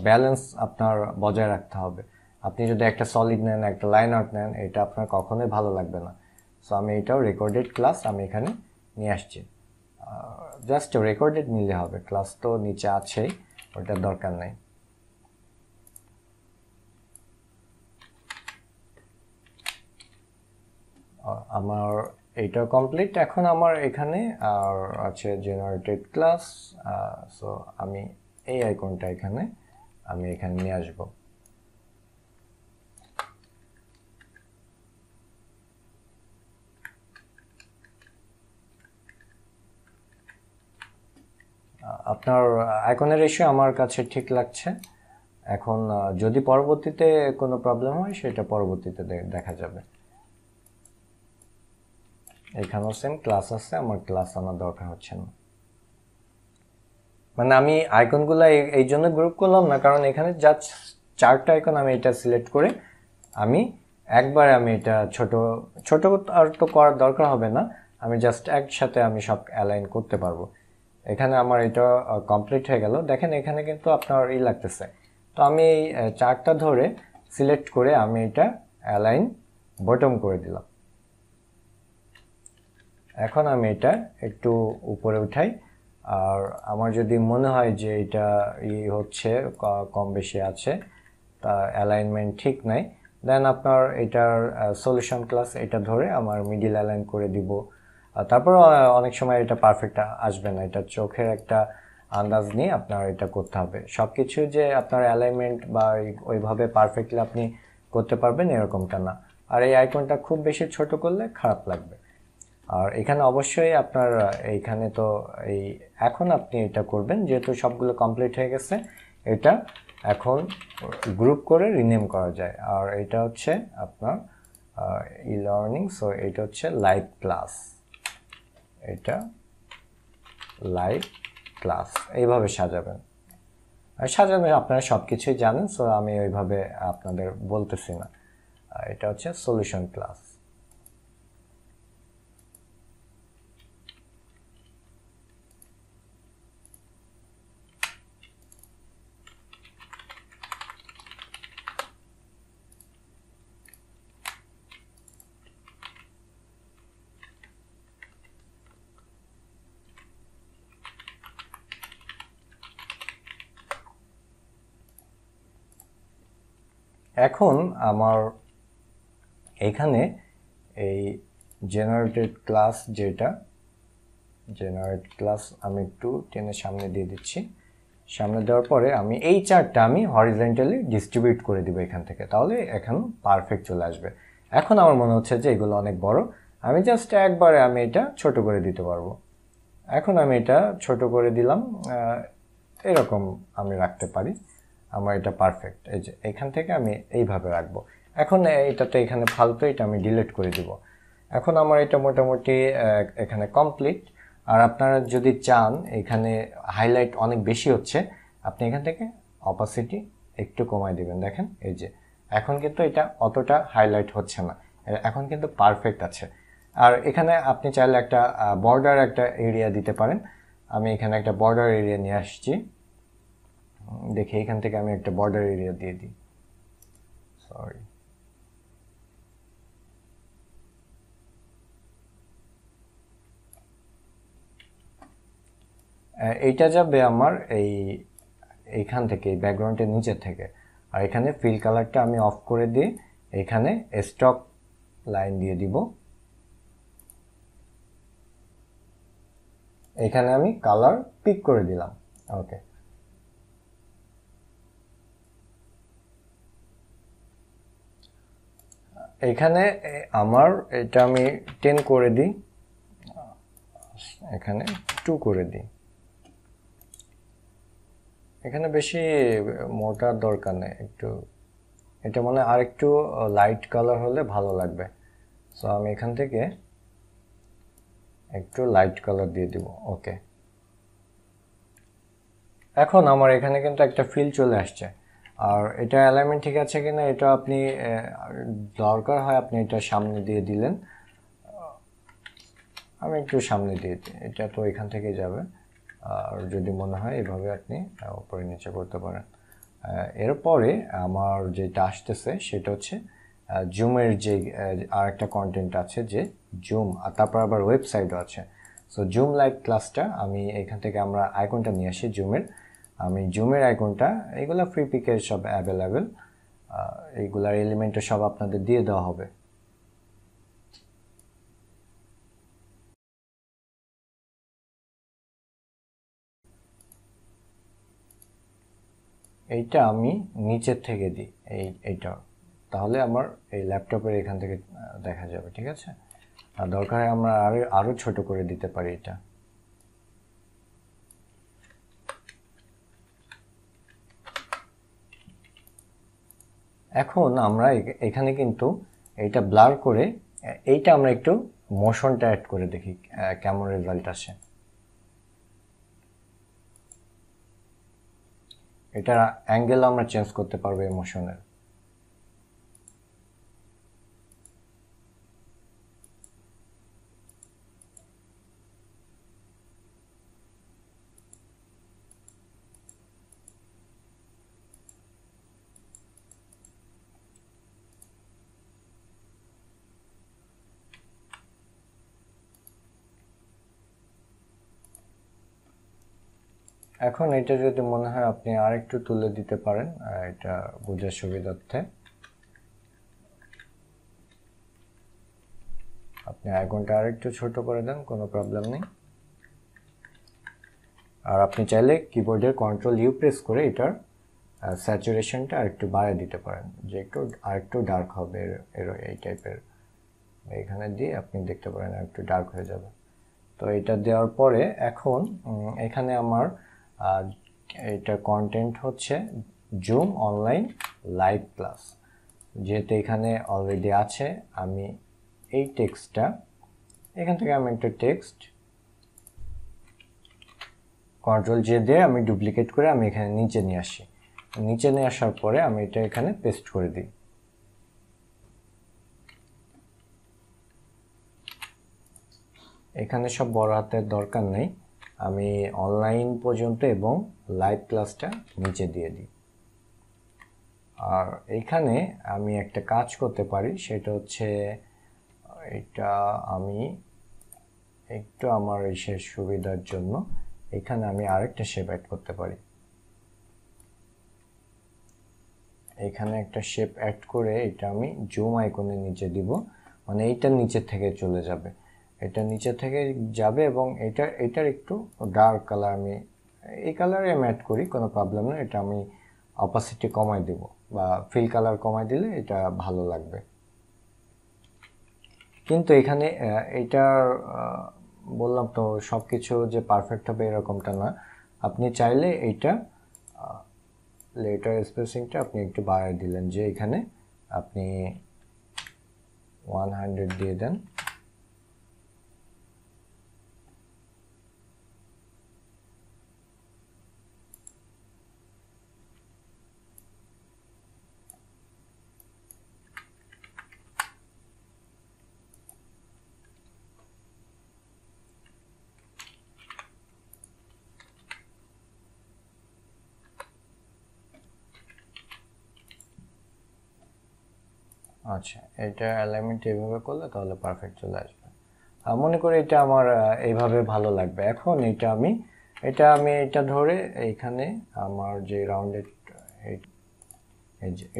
ব্যালেন্স আপনার বজায় রাখতে হবে। আপনি যদি একটা সলিড নেন একটা লাইন আউট নেন, এটা আপনার কখনোই ভালো লাগবে না। সো আমি এটাও রেকর্ডেড ক্লাস আমি এখানে নিয়ে আসছি। জাস্ট রেকর্ডেড নিলে হবে, ক্লাস তো নিচে আছেই, ওটার দরকার নাই। আমার এইটা কমপ্লিট। এখন আমার এখানে আর আছে জেনারেটেড ক্লাস। সো আমি এই আইকনটা এখানে নিয়ে আসবো। আপনার আইকনের রেশিও আমার কাছে ঠিক লাগছে। এখন যদি পরবর্তীতে কোনো প্রবলেম হয় সেটা পরবর্তীতে দেখা যাবে। এখানেও সেম ক্লাস আছে, আমার ক্লাস আনার দরকার হচ্ছে না। মানে আমি আইকনগুলো এই জন্য গ্রুপ করলাম না, কারণ এখানে জাস্ট 4টা আইকন, আমি এটা সিলেক্ট করে আমি একবারে আমি এটা ছোট ছোট আর তো করার দরকার হবে না, আমি জাস্ট একসাথে আমি সব অ্যালাইন করতে পারবো। এখানে আমার এটা কমপ্লিট হয়ে গেল। দেখেন এখানে কিন্তু আপনার লাগতেছে। তো আমি এই 4টা ধরে সিলেক্ট করে আমি এটা অ্যালাইন বটম করে দিলাম। এখন আমি এটা একটু উপরে উঠাই। আর আমার যদি মনে হয় যে এটা হচ্ছে কম বেশি আছে, তা অ্যালাইনমেন্ট ঠিক নাই, দেন আপনার এটার সলিউশন ক্লাস এটা ধরে আমার মিডিল অ্যালাইন করে দিব। তারপর অনেক সময় এটা পারফেক্ট আসবে না, এটা চোখের একটা আন্দাজ নিয়ে আপনার এটা করতে হবে। সব কিছু যে আপনার অ্যালাইনমেন্ট বা ওইভাবে পারফেক্টলি আপনি করতে পারবেন এরকমটা না। আর এই আইকনটা খুব বেশি ছোট করলে খারাপ লাগবে। আর এখানে অবশ্যই আপনার এইখানে তো এখন আপনি এটা করবেন, যেহেতু সবগুলো কমপ্লিট হয়ে গেছে, এটা এখন গ্রুপ করে রিনেম করা যায়। আর এটা হচ্ছে আপনার ই লার্নিং। সো এটা হচ্ছে লাইভ ক্লাস, এটা লাইভ ক্লাস এইভাবে সাজাবেন। আর সাজানো আপনারা সব কিছুই জানেন, সো আমি ওইভাবে আপনাদের বলতেছি না। এটা হচ্ছে সলিউশন ক্লাস। এখন আমার এখানে এই জেনারেটেড ক্লাস যেটা, জেনারেট ক্লাস আমি একটু টেনে সামনে দিয়ে দিচ্ছি। সামনে দেওয়ার পরে আমি এই চার্টটা আমি হরিজন্টালি ডিস্ট্রিবিউট করে দিব এখান থেকে, তাহলে এখন পারফেক্ট চলে আসবে। এখন আমার মনে হচ্ছে যে এগুলো অনেক বড়, আমি জাস্ট একবারে আমি এটা ছোট করে দিতে পারবো। এখন আমি এটা ছোট করে দিলাম, এরকম আমি রাখতে পারি। আমার এটা পারফেক্ট, এই যে এখান থেকে আমি এইভাবে রাখবো। এখন এটাতে এখানে ফালতু, এটা আমি ডিলিট করে দিব। এখন আমার এটা মোটামুটি এখানে কমপ্লিট। আর আপনারা যদি চান এখানে হাইলাইট অনেক বেশি হচ্ছে, আপনি এখান থেকে অপাসিটি একটু কমাই দিবেন। দেখেন এই যে এখন কিন্তু এটা অতটা হাইলাইট হচ্ছে না, এখন কিন্তু পারফেক্ট আছে। আর এখানে আপনি চাইলে একটা বর্ডার একটা এরিয়া দিতে পারেন। আমি এখানে একটা বর্ডার এরিয়া নিয়ে আসছি, দেখি এখান থেকে আমি একটা বর্ডার এরিয়া দিয়ে দিই। সরি, এইটা যাবে আমার এইখান থেকে, এই ব্যাকগ্রাউন্ডের নিচে থেকে। আর এখানে ফিল কালারটা আমি অফ করে দিয়ে এখানে স্টক লাইন দিয়ে দিব। এখানে আমি কালার পিক করে দিলাম। ওকে, এখানে আমার এটা আমি 10 করে দিই, এখানে 2 করে দিই। এখানে বেশি মোটা দরকার নেই, একটু এটা মানে আর একটু লাইট কালার হলে ভালো লাগবে। সো আমি এখান থেকে একটু লাইট কালার দিয়ে দিব। ওকে, এখন আমার এখানে কিন্তু একটা ফিল চলে আসছে। আর এটা অ্যালাইনমেন্ট ঠিক আছে কিনা এটা আপনি দরকার হয় আপনি এটা সামনে দিয়ে দিলেন। আমি একটু সামনে দিয়ে দিই, এটা তো এখান থেকে যাবে। আর যদি মনে হয় এভাবে আপনি উপরে নিচে করতে পারেন। এরপরে আমার যেটা আসতেছে সেটা হচ্ছে জুমের যে আরেকটা কন্টেন্ট আছে, যে জুম, আর তারপর আবার ওয়েবসাইটও আছে। সো জুম লাইট ক্লাসটা আমি এখান থেকে আমরা আইকনটা নিয়ে আসি জুমের। আমি জুমের আইকনটা, এগুলা ফ্রি পিকের সব অ্যাভেলেবেল, এইগুলার এলিমেন্টও সব আপনাদের দিয়ে দেওয়া হবে। এইটা আমি নিচের থেকে দিই, এইটা, তাহলে আমার এই ল্যাপটপের এখান থেকে দেখা যাবে। ঠিক আছে, আর দরকার হয় আমরা আরো ছোট করে দিতে পারি এটা। এখন আমরা এখানে কিন্তু এইটা ব্লার করে এইটা আমরা একটু মোশনটা অ্যাড করে দেখি কেমন রেজাল্ট আসে। এটার অ্যাঙ্গেল আমরা চেঞ্জ করতে পারবো এই মোশনের। এখন এটা যদি মনে হয় আপনি আরেকটু তুলে দিতে পারেন এটা বোঝার সুবিধার্থে। আপনি আইকনটা আরেকটু ছোট করে দেন, কোনো প্রবলেম নেই। আর আপনি চাইলে কিবোর্ডের কন্ট্রোল-ইউ প্রেস করে এটার স্যাচুরেশনটা আরেকটু বাড়িয়ে দিতে পারেন, যে একটু আরেকটু ডার্ক হবে এই টাইপের। এখানে দিয়ে আপনি দেখতে পারেন আরেকটু ডার্ক হয়ে যাবে। তো এটা দেওয়ার পরে এখন এখানে আমার এটা কন্টেন্ট হচ্ছে জুম অনলাইন লাইভ ক্লাস, যেহেতু এখানে অলরেডি আছে। আমি এই টেক্সটটা এখান থেকে আমি একটা টেক্সট কন্ট্রোল-জে দিয়ে আমি ডুপ্লিকেট করে আমি এখানে নিচে নিয়ে আসি। নিচে নিয়ে আসার পরে আমি এটা এখানে পেস্ট করে দিই। এখানে সব বড় হাতের দরকার নেই, আমি অনলাইন পর্যন্ত এবং লাইভ ক্লাসটা নিচে দিয়ে দিই। আর এখানে আমি একটা কাজ করতে পারি, সেটা হচ্ছে এটা আমি একটু আমার এই শেষ সুবিধার জন্য এখানে আমি আরেকটা শেপ অ্যাড করতে পারি। এখানে একটা শেপ অ্যাড করে এটা আমি জুম আইকনের নিচে দিব, মানে এইটার নিচে থেকে চলে যাবে। এটা নিচে থেকে যাবে এবং এটার একটু ডার্ক কালার আমি এই কালারে আমি অ্যাড করি, কোনো প্রবলেম না। এটা আমি অপাসিটি কমাই দেব বা ফিল কালার কমাই দিলে এটা ভালো লাগবে। কিন্তু এখানে এটার বললাম তো সব কিছু যে পারফেক্ট হবে এরকমটা না। আপনি চাইলে এইটা লেটার স্পেসিংটা আপনি একটু বাড়িয়ে দিলেন, যে এখানে আপনি 100 দিয়ে দেন। আচ্ছা, এটা অ্যালাইনমেন্ট এইভাবে করলে তাহলে পারফেক্ট চলে আসবে। মনে করি এটা আমার এইভাবে ভালো লাগবে। এখন এটা ধরে এইখানে আমার যে রাউন্ডেড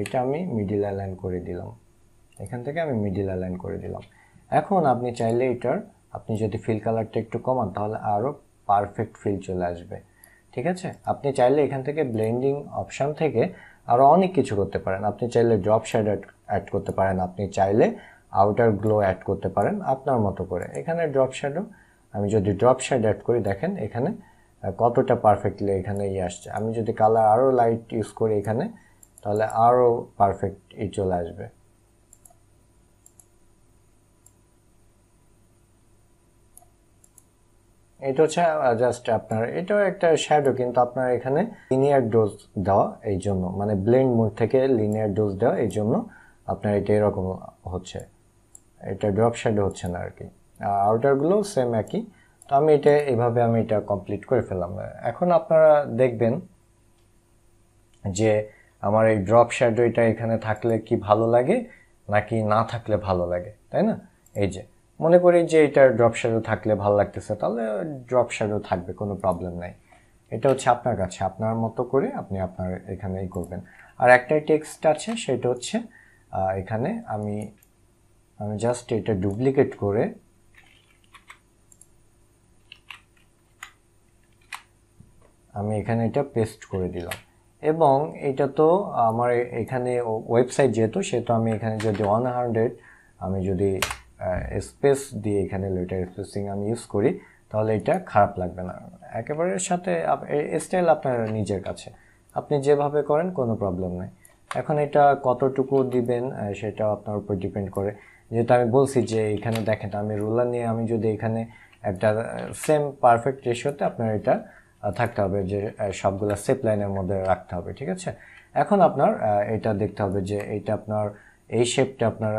এটা আমি মিডিল অ্যালাইন করে দিলাম, এখান থেকে আমি মিডিল অ্যালাইন করে দিলাম। এখন আপনি চাইলে আপনি যদি ফিল কালারটা একটু কমান তাহলে আরও পারফেক্ট ফিল চলে আসবে। ঠিক আছে, আপনি চাইলে এখান থেকে ব্লেন্ডিং অপশান থেকে আরও অনেক কিছু করতে পারেন। আপনি চাইলে ড্রপ শ্যাডো অ্যাড করতে পারেন, আপনি চাইলে আউটার গ্লো অ্যাড করতে পারেন আপনার মতো করে। এখানে ড্রপ শ্যাডো, আমি যদি ড্রপ শ্যাডো অ্যাড করি দেখেন এখানে কতটা পারফেক্টলি এখানে আসছে। আমি যদি কালার আরও লাইট ইউজ করি এখানে তাহলে আরও পারফেক্ট চলে আসবে। এটা হচ্ছে জাস্ট আপনার এটাও একটা শ্যাডো, কিন্তু আপনার এখানে লিনিয়ার ডোজ দেওয়া, এই জন্য মানে ব্লেন্ড মোড থেকে লিনিয়ার ডোজ দেওয়া, এই জন্য আপনার এটা এরকম হচ্ছে, এটা ড্রপ শ্যাডো হচ্ছে না আর কি। আউটারগুলো সেম একই। তো আমি এটা কমপ্লিট করে ফেললাম। এখন আপনারা দেখবেন যে আমার এই ড্রপ শ্যাডো এটা এখানে থাকলে কি ভালো লাগে নাকি না থাকলে ভালো লাগে, তাই না? এই যে মনে করি যে এটা ড্রপ শ্যাডো থাকলে ভালো লাগতেছে, তাহলে ড্রপ শ্যাডো থাকবে, কোনো প্রবলেম নাই। এটা হচ্ছে আপনার কাছে, আপনার মতো করে আপনি আপনার এখানেই করবেন। আর একটাই টেক্সট আছে, সেটা হচ্ছে এখানে আমি জাস্ট এটা ডুপ্লিকেট করে আমি এখানে এটা পেস্ট করে দিলাম। এবং এটা তো আমার এখানে ওয়েবসাইট যেহেতু, সেহেতু আমি এখানে যদি 100 আমি যদি স্পেস দিয়ে এখানে লেটার স্পেসিং আমি ইউজ করি তাহলে এটা খারাপ লাগবে না। একেবারে সাথে স্টাইল আপনার নিজের কাছে, আপনি যেভাবে করেন কোনো প্রবলেম নেই। এখন এটা কতটুকু দিবেন সেটা আপনার উপর ডিপেন্ড করে। যেহেতু আমি বলছি যে এখানে দেখেন আমি রুলার নিয়ে আমি যদি এখানে একটা সেম পারফেক্ট রেশিওতে আপনার এটা থাকতে হবে, যে সবগুলো সেপ লাইনের মধ্যে রাখতে হবে। ঠিক আছে, এখন আপনার এটা দেখতে হবে যে এটা আপনার এই শেপটা আপনার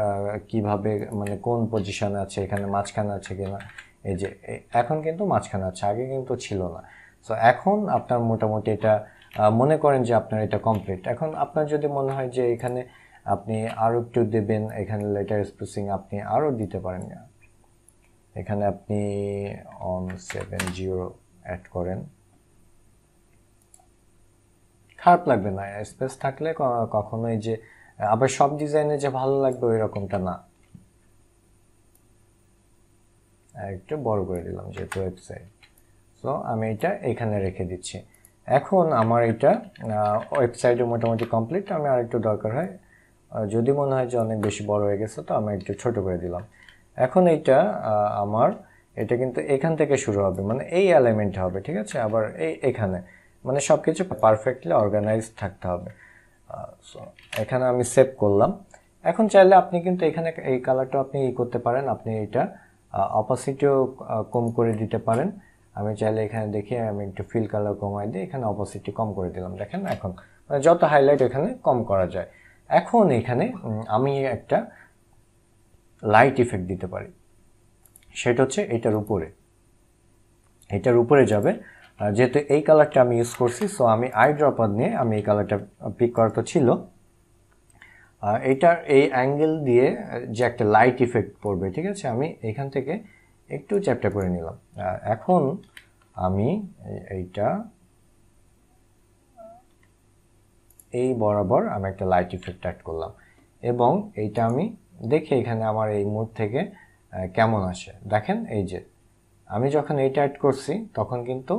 কিভাবে মানে কোন পজিশনে আছে, এখানে মাঝখানে আছে কিনা। এই যে এখন কিন্তু মাঝখানে আছে, আগে কিন্তু ছিল না। সো এখন আপনার মোটামুটি এটা মনে করেন যে আপনার এটা কমপ্লিট। এখন আপনার যদি মনে হয় যে এখানে আপনি আরও একটু দেবেন, এখানে লেটার স্পেসিং আপনি আরও দিতে পারেন। এখানে আপনি 170 অ্যাড করেন, খারাপ লাগবে না। স্পেস থাকলে কখনোই যে আবার সব ডিজাইনে যে ভালো লাগবে ওই রকমটা না। একটু বড় করে দিলাম যেহেতু ওয়েবসাইট। সো আমি এটা এখানে রেখে দিচ্ছি। এখন আমার এটা ওয়েবসাইটে মোটামুটি কমপ্লিট। আমি আর একটু দরকার হয়, যদি মনে হয় যে অনেক বেশি বড় হয়ে গেছে তো আমি একটু ছোট করে দিলাম। এখন এটা আমার এটা কিন্তু এখান থেকে শুরু হবে, মানে এই এলিমেন্টে হবে। ঠিক আছে, আবার এখানে মানে সব কিছু পারফেক্টলি অর্গানাইজড থাকতে হবে। সো এখানে আমি সেভ করলাম। এখন চাইলে আপনি কিন্তু এখানে এই কালারটা আপনি করতে পারেন, আপনি এটা অপাসিটিও কম করে দিতে পারেন। আমি চাইলে এখানে দেখি আমি একটু ফিল কালার কমাই দিই, এখানে অপাসিটি কম করে দিলাম। দেখেন এখন মানে যত হাইলাইট এখানে কম করা যায়। এখন এখানে আমি একটা লাইট ইফেক্ট দিতে পারি, সেটা হচ্ছে এটার উপরে যাবে। যেহেতু এই কালারটা আমি ইউজ করছি, সো আমি আই ড্রপার নিয়ে আমি এই কালারটা পিক করা তো ছিল। এটার এই অ্যাঙ্গেল দিয়ে যে একটা লাইট ইফেক্ট পড়বে। ঠিক আছে, আমি এখান থেকে একটু চ্যাপটা করে নিলাম। এখন আমি এইটা এই বরাবর আমি একটা লাইট ইফেক্ট অ্যাড করলাম এবং এইটা আমি দেখে এখানে আমার এই মোড থেকে কেমন আসে। দেখেন এই যে আমি যখন এইটা অ্যাড করছি তখন কিন্তু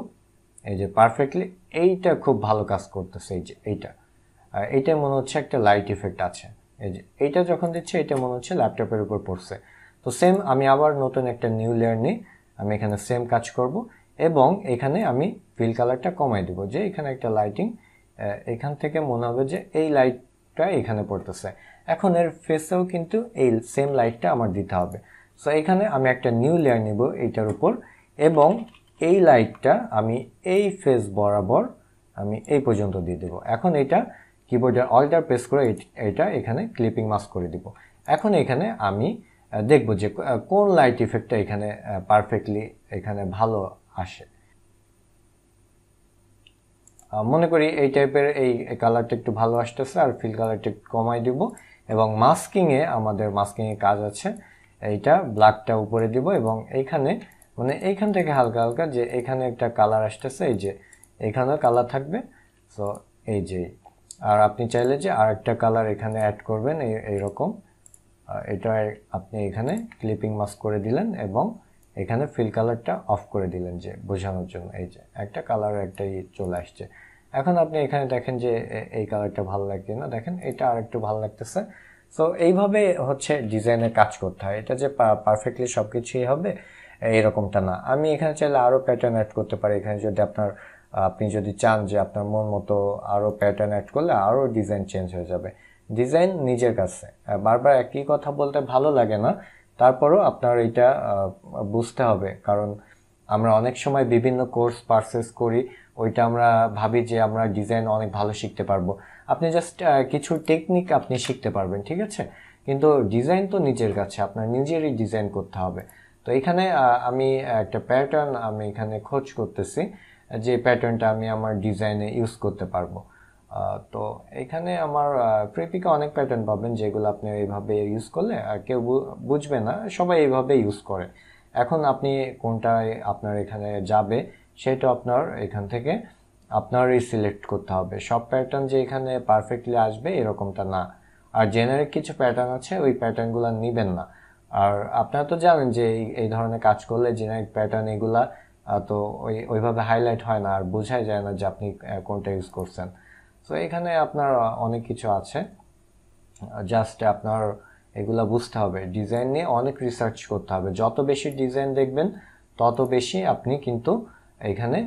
এই যে পারফেক্টলি এইটা খুব ভালো কাজ করতেছে। এই যে এইটা মনে হচ্ছে একটা লাইট ইফেক্ট আছে। এই যে এইটা যখন দিচ্ছে এটা মনে হচ্ছে ল্যাপটপের উপর পড়ছে। তো সেম আমি আবার নতুন একটা নিউ লেয়ার নিই, আমি এখানে সেম কাজ করব এবং এখানে আমি ফিল কালারটা কমাই দেবো, যে এখানে একটা লাইটিং এখান থেকে মনে হবে যে এই লাইটটা এখানে পড়তেছে। এখন এর ফেসেও কিন্তু এই সেম লাইটটা আমার দিতে হবে। সো এখানে আমি একটা নিউ লেয়ার নিব এইটার উপর এবং এই লাইটটা আমি এই ফেস বরাবর আমি এই পর্যন্ত দিয়ে দেবো। এখন এটা কিবোর্ডের অল্টার প্রেস করে এটা এখানে ক্লিপিং মাস্ক করে দিব। এখন এখানে আমি দেখব যে কোন লাইট ইফেক্টটা এখানে পারফেক্টলি এখানে ভালো আসে। মনে করি এই টাইপের এই কালারটা একটু ভালো আসতেছে, আর ফিল কালারটা একটু কমাই দিব এবং মাস্কিংয়ে আমাদের মাস্কিংয়ে কাজ আছে। এইটা ব্ল্যাকটা উপরে দিব এবং এইখানে মানে এইখান থেকে হালকা হালকা যে এখানে একটা কালার আসতেছে, এই যে এখানেও কালার থাকবে। সো এই যে আর আপনি চাইলে যে আর একটা কালার এখানে অ্যাড করবেন এইরকম, এটা আপনি এখানে ক্লিপিং মাস্ক করে দিলেন এবং এখানে ফিল কালারটা অফ করে দিলেন যে বোঝানোর জন্য। এই যে একটা কালার একটাই চলে আসছে। এখন আপনি এখানে দেখেন যে এই কালারটা ভালো লাগছে না, দেখেন এটা আর একটু ভালো লাগতেছে। সো এইভাবে হচ্ছে ডিজাইনের কাজ করতে হয়। এটা যে পারফেক্টলি সব কিছুই হবে এরকমটা না। আমি এখানে চাইলে আরও প্যাটার্ন অ্যাড করতে পারি। এখানে যদি আপনি যদি চান যে আপনার মন মতো আরও প্যাটার্ন অ্যাড করলে আরও ডিজাইন চেঞ্জ হয়ে যাবে। ডিজাইন নিজের কাছে, বারবার একই কথা বলতে ভালো লাগে না, তারপরও আপনার এটা বুঝতে হবে। কারণ আমরা অনেক সময় বিভিন্ন কোর্স পারচেস করি, ওইটা আমরা ভাবি যে আমরা ডিজাইন অনেক ভালো শিখতে পারবো। আপনি জাস্ট কিছু টেকনিক আপনি শিখতে পারবেন, ঠিক আছে, কিন্তু ডিজাইন তো নিজের কাছে, আপনার নিজেরই ডিজাইন করতে হবে। তো এখানে আমি একটা প্যাটার্ন আমি এখানে খোঁজ করতেছি যে প্যাটার্নটা আমি আমার ডিজাইনে ইউজ করতে পারবো। তো এখানে আমার প্রিপিকে অনেক প্যাটার্ন পাবেন যেগুলো আপনি এইভাবে ইউজ করলে আর কেউ বুঝবে না, সবাই এইভাবে ইউজ করে। এখন আপনি কোনটায় আপনার এখানে যাবে সেটা আপনার এখান থেকে আপনারই সিলেক্ট করতে হবে। সব প্যাটার্ন যে এখানে পারফেক্টলি আসবে এরকমটা না। আর জেনারিক কিছু প্যাটার্ন আছে, ওই প্যাটার্নগুলো নেবেন না। আর আপনারা তো জানেন যে এই ধরনের কাজ করলে জেনারিক প্যাটার্ন এগুলা তো ওইভাবে হাইলাইট হয় না আর বোঝাই যায় না যে আপনি কোনটা ইউজ করছেন। তো এখানে আপনার অনেক কিছু আছে, জাস্ট আপনার এগুলা বুঝতে হবে। ডিজাইন নিয়ে অনেক রিসার্চ করতে হবে। যত বেশি ডিজাইন দেখবেন তত বেশি আপনি কিন্তু এখানে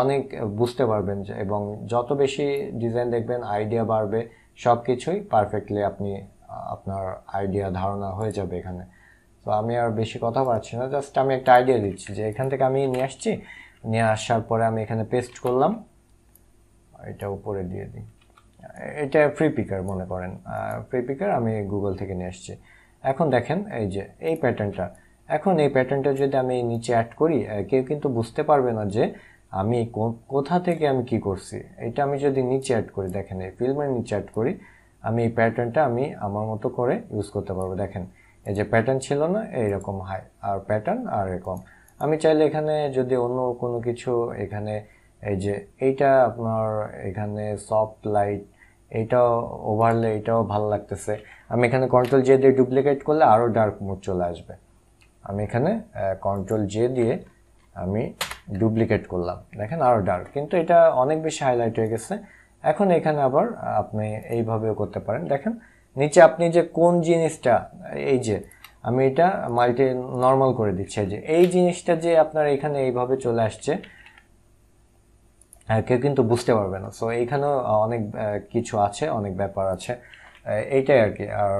অনেক বুঝতে পারবেন, এবং যত বেশি ডিজাইন দেখবেন আইডিয়া বাড়বে, সব কিছুই পারফেক্টলি আপনি আপনার আইডিয়া ধারণা হয়ে যাবে এখানে। তো আমি আর বেশি কথা পারছি না, জাস্ট আমি একটা আইডিয়া দিচ্ছি যে এখান থেকে আমি নিয়ে আসছি, নিয়ে আসার পরে আমি এখানে পেস্ট করলাম, এটা উপরে দিয়ে দিই। এটা ফ্রি পিকার মনে করেন, ফ্রি পিকার আমি গুগল থেকে নিয়ে আসছি। এখন দেখেন এই যে এই প্যাটার্নটা, এখন এই প্যাটার্নটা যদি আমি নিচে অ্যাড করি কেউ কিন্তু বুঝতে পারবে না যে আমি কোথা থেকে আমি কি করছি। এটা আমি যদি নিচে অ্যাড করি, দেখেন এই ফিল্মের নিচে অ্যাড করি, আমি এই প্যাটার্নটা আমি আমার মতো করে ইউজ করতে পারবো। দেখেন এই যে প্যাটার্ন ছিল না এইরকম হাই আর প্যাটার্ন আর এরকম। আমি চাইলে এখানে যদি অন্য কোনো কিছু এখানে এই যে এইটা আপনার এখানে সফট লাইট, এইটাও ওভারলে, এটাও ভালো লাগতেছে। আমি এখানে কন্ট্রোল জে দিয়ে ডুপ্লিকেট করলে আরও ডার্ক মোড চলে আসবে। আমি এখানে কন্ট্রোল জে দিয়ে আমি ডুপ্লিকেট করলাম, দেখেন আরও ডার্ক, কিন্তু এটা অনেক বেশি হাইলাইট হয়ে গেছে। এখন এখানে আবার আপনি এইভাবেও করতে পারেন। দেখেন নিচে আপনি যে কোন জিনিসটা, এই যে আমি এটা মাল্টি নর্মাল করে দিচ্ছি, যে এই জিনিসটা যে আপনার এখানে এইভাবে চলে আসছে কেউ কিন্তু বুঝতে পারবে না। সো এইখানেও অনেক কিছু আছে, অনেক ব্যাপার আছে, এইটাই আর কি। আর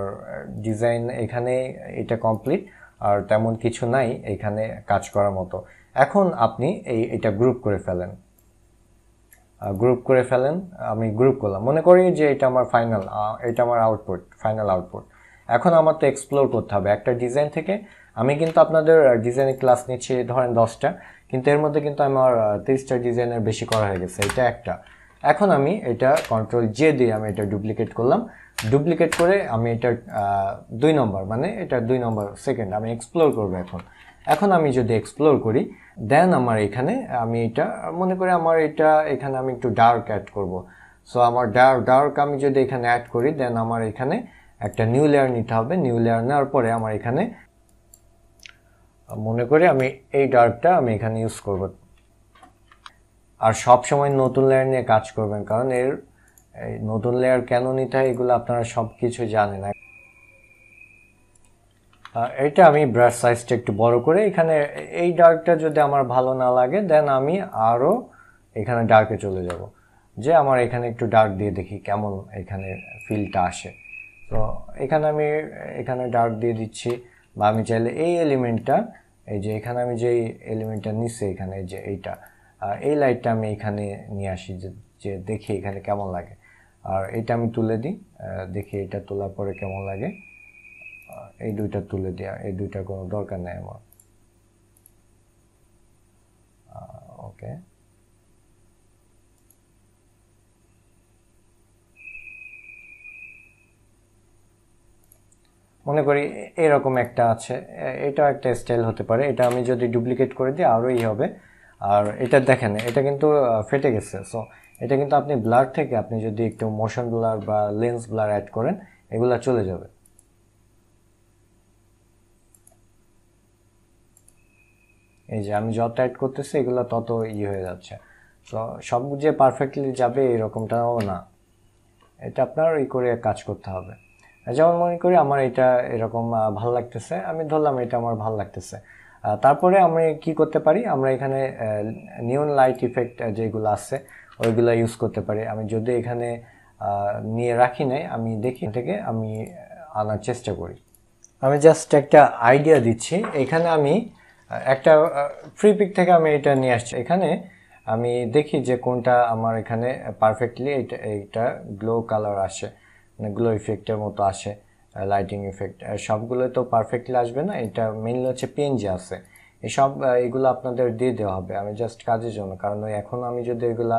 ডিজাইন এখানে এটা কমপ্লিট, আর তেমন কিছু নাই এখানে কাজ করার মতো। এখন আপনি এটা গ্রুপ করে ফেলেন, আমি গ্রুপ করলাম, মনে করি যে এটা আমার ফাইনাল, এটা আমার আউটপুট, ফাইনাল আউটপুট। এখন আমার তো এক্সপ্লোর করতে হবে একটা ডিজাইন থেকে। আমি কিন্তু আপনাদের ডিজাইনের ক্লাস নিচ্ছি ধরেন 10টা, কিন্তু এর মধ্যে কিন্তু আমার 30টা ডিজাইনের বেশি করা হয়ে গেছে, এটা একটা। এখন আমি এটা কন্ট্রোল জে দিয়ে আমি এটা ডুপ্লিকেট করলাম, ডুপ্লিকেট করে আমি এটা 2 নম্বর, মানে এটা 2 নম্বর সেকেন্ড আমি এক্সপ্লোর করবো। এখন আমি যদি এক্সপ্লোর করি, দেন আমার এখানে আমি এটা মনে করি আমার এটা এখানে আমি একটু ডার্ক অ্যাড করব। সো আমার ডার্ক আমি যদি এখানে অ্যাড করি, দেন আমার এখানে একটা নিউ লেয়ার নিতে হবে। নিউ লেয়ার নেওয়ার পরে আমার এখানে মনে করি আমি এই ডার্কটা আমি এখানে ইউজ করব। আর সব সময় নতুন লেয়ার নিয়ে কাজ করবেন, কারণ এই নতুন লেয়ার কেন নিতে হয় এগুলো আপনারা সব কিছু জানেন। এটা আমি ব্রাশ সাইজটা একটু বড় করে এখানে এই ডার্কটা যদি আমার ভালো না লাগে দেন আমি আরও এখানে ডার্কে চলে যাব, যে আমার এখানে একটু ডার্ক দিয়ে দেখি কেমন এখানে ফিলটা আসে। তো এখানে আমি এখানে ডার্ক দিয়ে দিচ্ছি, বা আমি চাইলে এই এলিমেন্টটা, এই যে এখানে আমি যেই এলিমেন্টটা নিচ্ছি এখানে যে এইটা, এই লাইটটা আমি এখানে নিয়ে আসি, যে দেখি এখানে কেমন লাগে। আর এটা আমি তুলে দিই, দেখি এটা তোলার পরে কেমন লাগে। এই দুইটা তুলে দেওয়া, এই দুইটার কোনো দরকার নেই আমার। ওকে, মনে করি এরকম একটা আছে, এটা একটা স্টাইল হতে পারে। এটা আমি যদি ডুপ্লিকেট করে দিই আরোই হবে। আর এটা দেখেন এটা কিন্তু ফেটে গেছে। সো এটা কিন্তু আপনি ব্লার থেকে আপনি যদি একটু মোশন ব্লার বা লেন্স ব্লার অ্যাড করেন এগুলা চলে যাবে। এই যে আমি যত অ্যাড করতেছি এগুলো তত হয়ে যাচ্ছে। তো সব যে পারফেক্টলি যাবে এরকমটাও না, এটা আপনার করে কাজ করতে হবে। যেমন মনে করি আমার এটা এরকম ভালো লাগতেছে, আমি ধরলাম এটা আমার ভালো লাগতেছে। তারপরে আমি কি করতে পারি, আমরা এখানে নিয়ন লাইট ইফেক্ট যেগুলো আছে ওইগুলো ইউজ করতে পারি। আমি যদি এখানে নিয়ে রাখি নাই, আমি দেখি থেকে আমি আনার চেষ্টা করি। আমি জাস্ট একটা আইডিয়া দিচ্ছি। এখানে আমি একটা ফ্রি পিক থেকে আমি এটা নিয়ে আসছি। এখানে আমি দেখি যে কোনটা আমার এখানে পারফেক্টলি এইটা গ্লো কালার আসে, মানে গ্লো ইফেক্টের মতো আসে, লাইটিং ইফেক্ট সবগুলো তো পারফেক্টলি আসবে না। এটা মেইনলি হচ্ছে পিএনজি আছে, এসব এগুলো আপনাদের দিয়ে দেওয়া হবে আমি জাস্ট কাজের জন্য। কারণ এখন আমি যদি এগুলা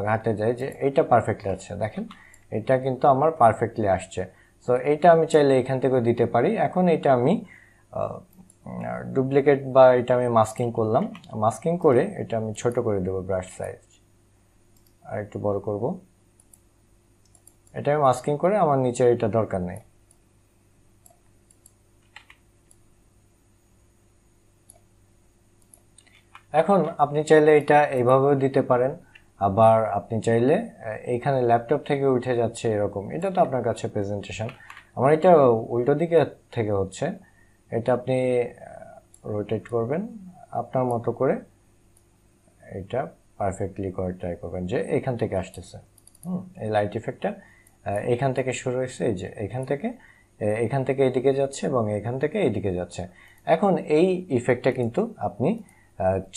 ঘাটে যাই যে এইটা পারফেক্টলি আছে, দেখেন এটা কিন্তু আমার পারফেক্টলি আসছে। সো এইটা আমি চাইলে এখান থেকেও দিতে পারি। এখন এটা আমি ডুপ্লিকেট বা এটা আমি মাস্কিং করলাম, মাস্কিং করে এটা আমি ছোট করে দেবো, ব্রাশ সাইজ আর একটু বড় করব। এটা আমি মাস্কিং করে আমার নিচে এটা দরকার নেই। এখন আপনি চাইলে এটা এইভাবেও দিতে পারেন, আবার আপনি চাইলে এইখানে ল্যাপটপ থেকে উঠে যাচ্ছে এরকম, এটা তো আপনার কাছে প্রেজেন্টেশন। আমার এটা উল্টো দিকে থেকে হচ্ছে, এটা আপনি রোটেট করবেন আপনার মতো করে, এটা পারফেক্টলি করে ট্রাই করবেন যে এখান থেকে আসতেছে। এই লাইট ইফেক্টটা এখান থেকে শুরু হয়েছে, এই যে এখান থেকে এইদিকে যাচ্ছে এবং এখান থেকে এইদিকে যাচ্ছে। এখন এই ইফেক্টটা কিন্তু আপনি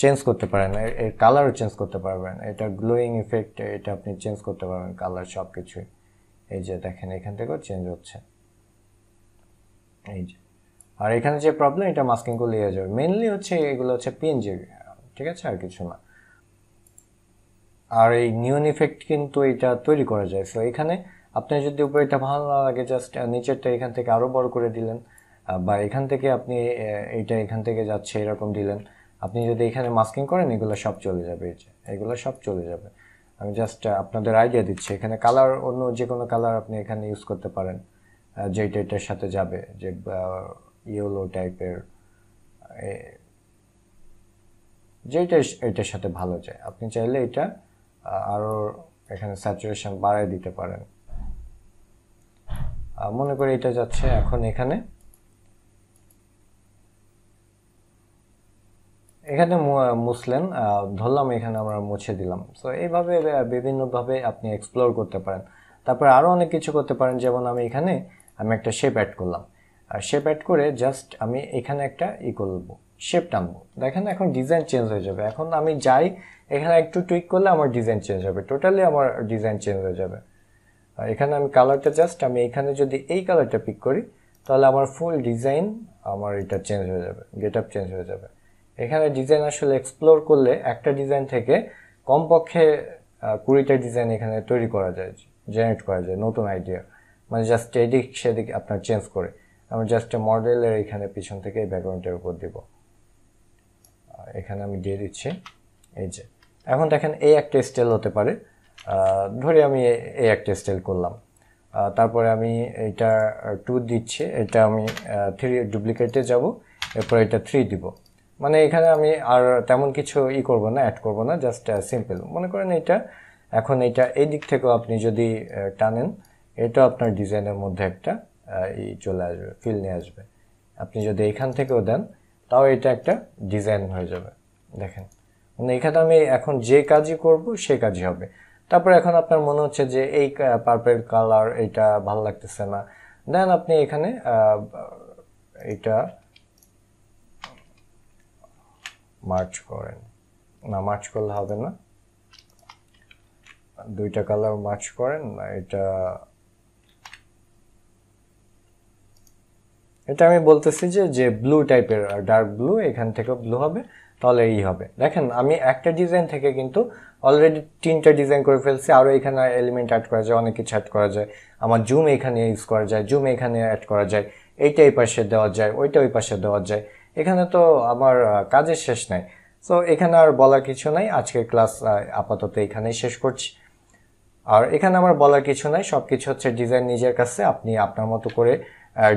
চেঞ্জ করতে পারেন, এর কালারও চেঞ্জ করতে পারবেন। এটা গ্লোয়িং ইফেক্ট, এটা আপনি চেঞ্জ করতে পারবেন কালার সব কিছুই। এই যে দেখেন এখান থেকেও চেঞ্জ হচ্ছে, এই যে। আর এখানে যে প্রবলেম, এটা মাস্কিং করলে হয়ে যাবে। মেইনলি হচ্ছে এগুলো হচ্ছে পিএনজি, ঠিক আছে, আর কিছু না। আর এই নিয়ন ইফেক্ট কিন্তু এটা তৈরি করা যায়। সো এখানে আপনার যদি উপরে এটা ভালো না লাগে জাস্ট নিচেরটা এখান থেকে আরো বড় করে দিলেন, বা এখান থেকে আপনি এইটা এখান থেকে যাচ্ছে এরকম দিলেন। আপনি যদি এখানে মাস্কিং করেন এগুলো সব চলে যাবে, এই যে এগুলো সব চলে যাবে। আমি জাস্ট আপনাদের আইডিয়া দিচ্ছি। এখানে কালার অন্য যে কোনো কালার আপনি এখানে ইউজ করতে পারেন, যেটা এটার সাথে যাবে, যে ইয়েলো টাইপের, যেটা এটার সাথে ভালো যায়। আপনি চাইলে এটা আরো এখানে স্যাচুরেশন বাড়ায় দিতে পারেন। মনে করি এটা যাচ্ছে, এখন এখানে মুছলেন, ধরলাম এখানে আমরা মুছে দিলাম। সো এইভাবে বিভিন্নভাবে আপনি এক্সপ্লোর করতে পারেন। তারপরে আরো অনেক কিছু করতে পারেন, যেমন আমি এখানে একটা শেপ অ্যাড করলাম, আর শেপ অ্যাড করে জাস্ট আমি এখানে একটা করবো, শেপ টানবো। দেখেন এখন ডিজাইন চেঞ্জ হয়ে যাবে। এখন আমি যাই এখানে একটু টুইক করলে আমার ডিজাইন চেঞ্জ হবে, টোটালি আমার ডিজাইন চেঞ্জ হয়ে যাবে। আর এখানে আমি কালারটা জাস্ট আমি এখানে যদি এই কালারটা পিক করি তাহলে আমার ফুল ডিজাইন আমার এটা চেঞ্জ হয়ে যাবে, গেট আপ চেঞ্জ হয়ে যাবে। এখানে ডিজাইন আসলে এক্সপ্লোর করলে একটা ডিজাইন থেকে কমপক্ষে 20টা ডিজাইন এখানে তৈরি করা যায়, জেনারেট করা যায় নতুন আইডিয়া, মানে জাস্ট এদিক সেদিক আপনার চেঞ্জ করে। আমি জাস্ট মডেলের এখানে পিছন থেকে এই ব্যাকগ্রাউন্ডের উপর দিব, এখানে আমি দিয়ে দিচ্ছি। এই যে এখন দেখেন এই একটা স্টাইল হতে পারে, ধরে আমি এই একটা স্টাইল করলাম। তারপরে আমি এটা 2 দিচ্ছি, এটা আমি 3 ডুপ্লিকেটে যাব, এরপর এটা 3 দিব। মানে এখানে আমি আর তেমন কিছু করব না, অ্যাড করব না, জাস্ট সিম্পল। মনে করেন এটা এখন এটা এই দিক থেকেও আপনি যদি টানেন, এটা আপনার ডিজাইনের মধ্যে একটা চলে আসবে, ফিল নিয়ে আসবে। আপনি যদি এখান থেকেও দেন তাও এটা একটা ডিজাইন হয়ে যাবে। দেখেন, মানে এখানে আমি এখন যে কাজই করব সেই কাজই হবে। তারপর এখন আপনার মনে হচ্ছে যে এই পার্পল কালার এটা ভালো লাগতেছে না, দেন আপনি এখানে এটা মার্চ করেন। না, মার্চ করলে হবে না, দুইটা কালার মার্চ করেন। এটা আমি বলতেছি যে ব্লু টাইপের, ডার্ক ব্লু, এখান থেকে ব্লু হবে, তাহলে এই হবে। দেখেন আমি একটা ডিজাইন থেকে কিন্তু অলরেডি 3টা ডিজাইন করে ফেলছি। আরও এখানে এলিমেন্ট অ্যাড করা যায়, অনেক কিছু অ্যাড করা যায়। আমার জুম এখানে ইউজ করা যায়, জুম এখানে অ্যাড করা যায়, এইটা এই পাশে দেওয়া যায়, ওইটা ওই পাশে দেওয়া যায়। এখানে তো আমার কাজের শেষ নাই। সো এখানে আর বলার কিছু নাই। আজকের ক্লাস আপাতত এখানেই শেষ করছি। আর এখানে আমার বলার কিছু নাই, সবকিছু হচ্ছে ডিজাইন নিজের কাছে, আপনি আপনার মতো করে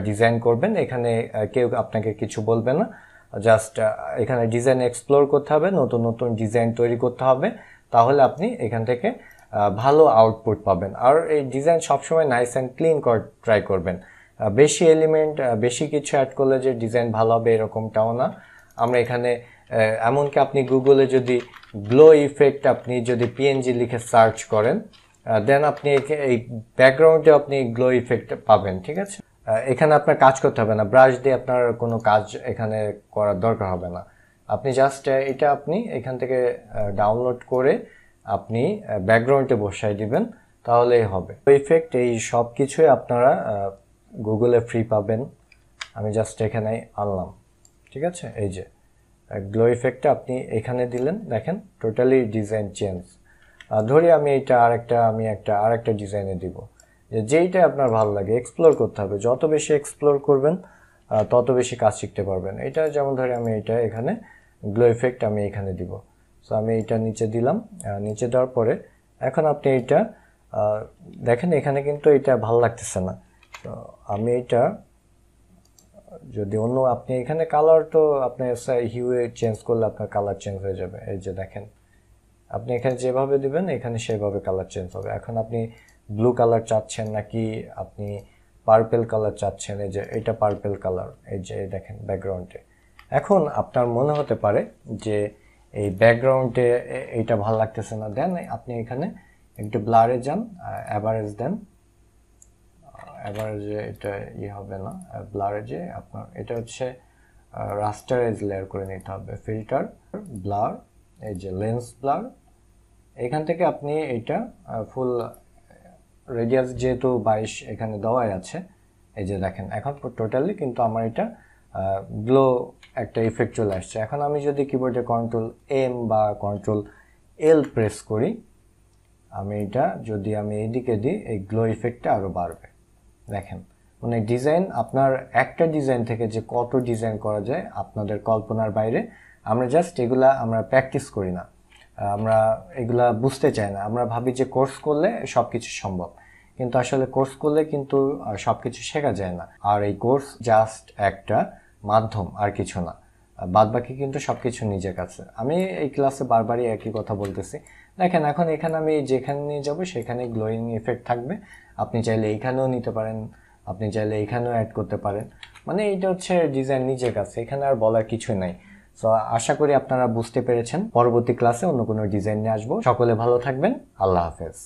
ডিজাইন করবেন। এখানে কেউ আপনাকে কিছু বলবে না, জাস্ট এখানে ডিজাইন এক্সপ্লোর করতে হবে, নতুন নতুন ডিজাইন তৈরি করতে হবে, তাহলে আপনি এখান থেকে ভালো আউটপুট পাবেন। আর এই ডিজাইন সবসময় নাইস অ্যান্ড ক্লিন ট্রাই করবেন। বেশি এলিমেন্ট, বেশি কিছু অ্যাড করলে যে ডিজাইন ভালো হবে এরকমটাও না। আমরা এখানে এমনকি আপনি গুগলে যদি গ্লো ইফেক্ট আপনি যদি পিএনজি লিখে সার্চ করেন, দেন আপনি এই ব্যাকগ্রাউন্ডে আপনি গ্লো ইফেক্ট পাবেন। ঠিক আছে, এখানে আপনার কাজ করতে হবে না, ব্রাশ দিয়ে আপনার কোনো কাজ এখানে করার দরকার হবে না। আপনি জাস্ট এটা আপনি এখান থেকে ডাউনলোড করে আপনি ব্যাকগ্রাউন্ডে বসাই দিবেন, তাহলেই হবে। গ্লো ইফেক্ট এই সব কিছুই আপনারা গুগলে ফ্রি পাবেন। আমি জাস্ট এখানে আনলাম, ঠিক আছে। এই যে গ্লো ইফেক্টটা আপনি এখানে দিলেন, দেখেন টোটালি ডিজাইন চেঞ্জ। ধরি আমি এটা আরেকটা ডিজাইনে দিব, যেইটা আপনার ভালো লাগে। এক্সপ্লোর করতে হবে, যত বেশি এক্সপ্লোর করবেন তত বেশি কাজ শিখতে পারবেন। এটা যেমন ধরি আমি এটা এখানে গ্লো ইফেক্ট আমি এখানে দিব। সো আমি এটা নিচে দিলাম, নিচে দেওয়ার পরে এখন আপনি এটা দেখেন এখানে কিন্তু এটা ভালো লাগতেছে না। তো আমি এটা যদি অন্য, আপনি এখানে কালার তো আপনি হিউয়ে চেঞ্জ করলে আপনার কালার চেঞ্জ হয়ে যাবে। এই যে দেখেন, আপনি এখানে যেভাবে দিবেন এখানে সেভাবে কালার চেঞ্জ হবে। এখন আপনি ব্লু কালার চাচ্ছেন নাকি আপনি পার্পল কালার চাচ্ছেন, এই যে এটা পার্পল কালার, এই যে দেখেন ব্যাকগ্রাউন্ডে। এখন আপনার মনে হতে পারে যে এই ব্যাকগ্রাউন্ডে এইটা ভালো লাগতেছে না, দেন আপনি এখানে একটু ব্লারে যান, অ্যাভারেজ দেন। অ্যাভারেজে এটা হবে না, ব্লারে আপনার এটা হচ্ছে রাস্টারাইজ লেয়ার করে নিতে হবে। ফিল্টার, ব্লার, এই যে লেন্স ব্লার, এখান থেকে আপনি এটা ফুল রেডিয়াস যেহেতু 22 এখানে দেওয়াই আছে, এই যে দেখেন এখন টোটালি কিন্তু আমার এটা গ্লো একটা ইফেক্ট চলে আসছে। এখন আমি যদি কিবোর্ডে কন্ট্রোল এম বা কন্ট্রোল এল প্রেস করি, আমি এটা যদি আমি এইদিকে দিই, এই গ্লো ইফেক্টটা আরও বাড়বে। দেখেন, মানে ডিজাইন আপনার একটা ডিজাইন থেকে যে কত ডিজাইন করা যায় আপনাদের কল্পনার বাইরে। আমরা জাস্ট এগুলা আমরা প্র্যাকটিস করি না, আমরা এগুলা বুঝতে চাই না। আমরা ভাবি যে কোর্স করলে সবকিছু সম্ভব, কিন্তু আসলে কোর্স করলে কিন্তু সবকিছু শেখা যায় না। আর এই কোর্স জাস্ট একটা মাধ্যম, আর কিছু না। বাদ বাকি কিন্তু সবকিছু নিজের কাছে। আমি এই ক্লাসে বারবারই একই কথা বলতেছি। দেখেন এখন এখানে আমি যেখানে নিয়ে যাব সেখানে গ্লোয়িং ইফেক্ট থাকবে। আপনি চাইলে এইখানেও নিতে পারেন, আপনি চাইলে এইখানেও অ্যাড করতে পারেন। মানে এইটা হচ্ছে ডিজাইন নিজের কাছে, এখানে আর বলার কিছু নাই। সো আশা করি আপনারা বুঝতে পেরেছেন। পরবর্তী ক্লাসে অন্য কোনো ডিজাইন নিয়ে আসবো। সকলে ভালো থাকবেন, আল্লাহ হাফেজ।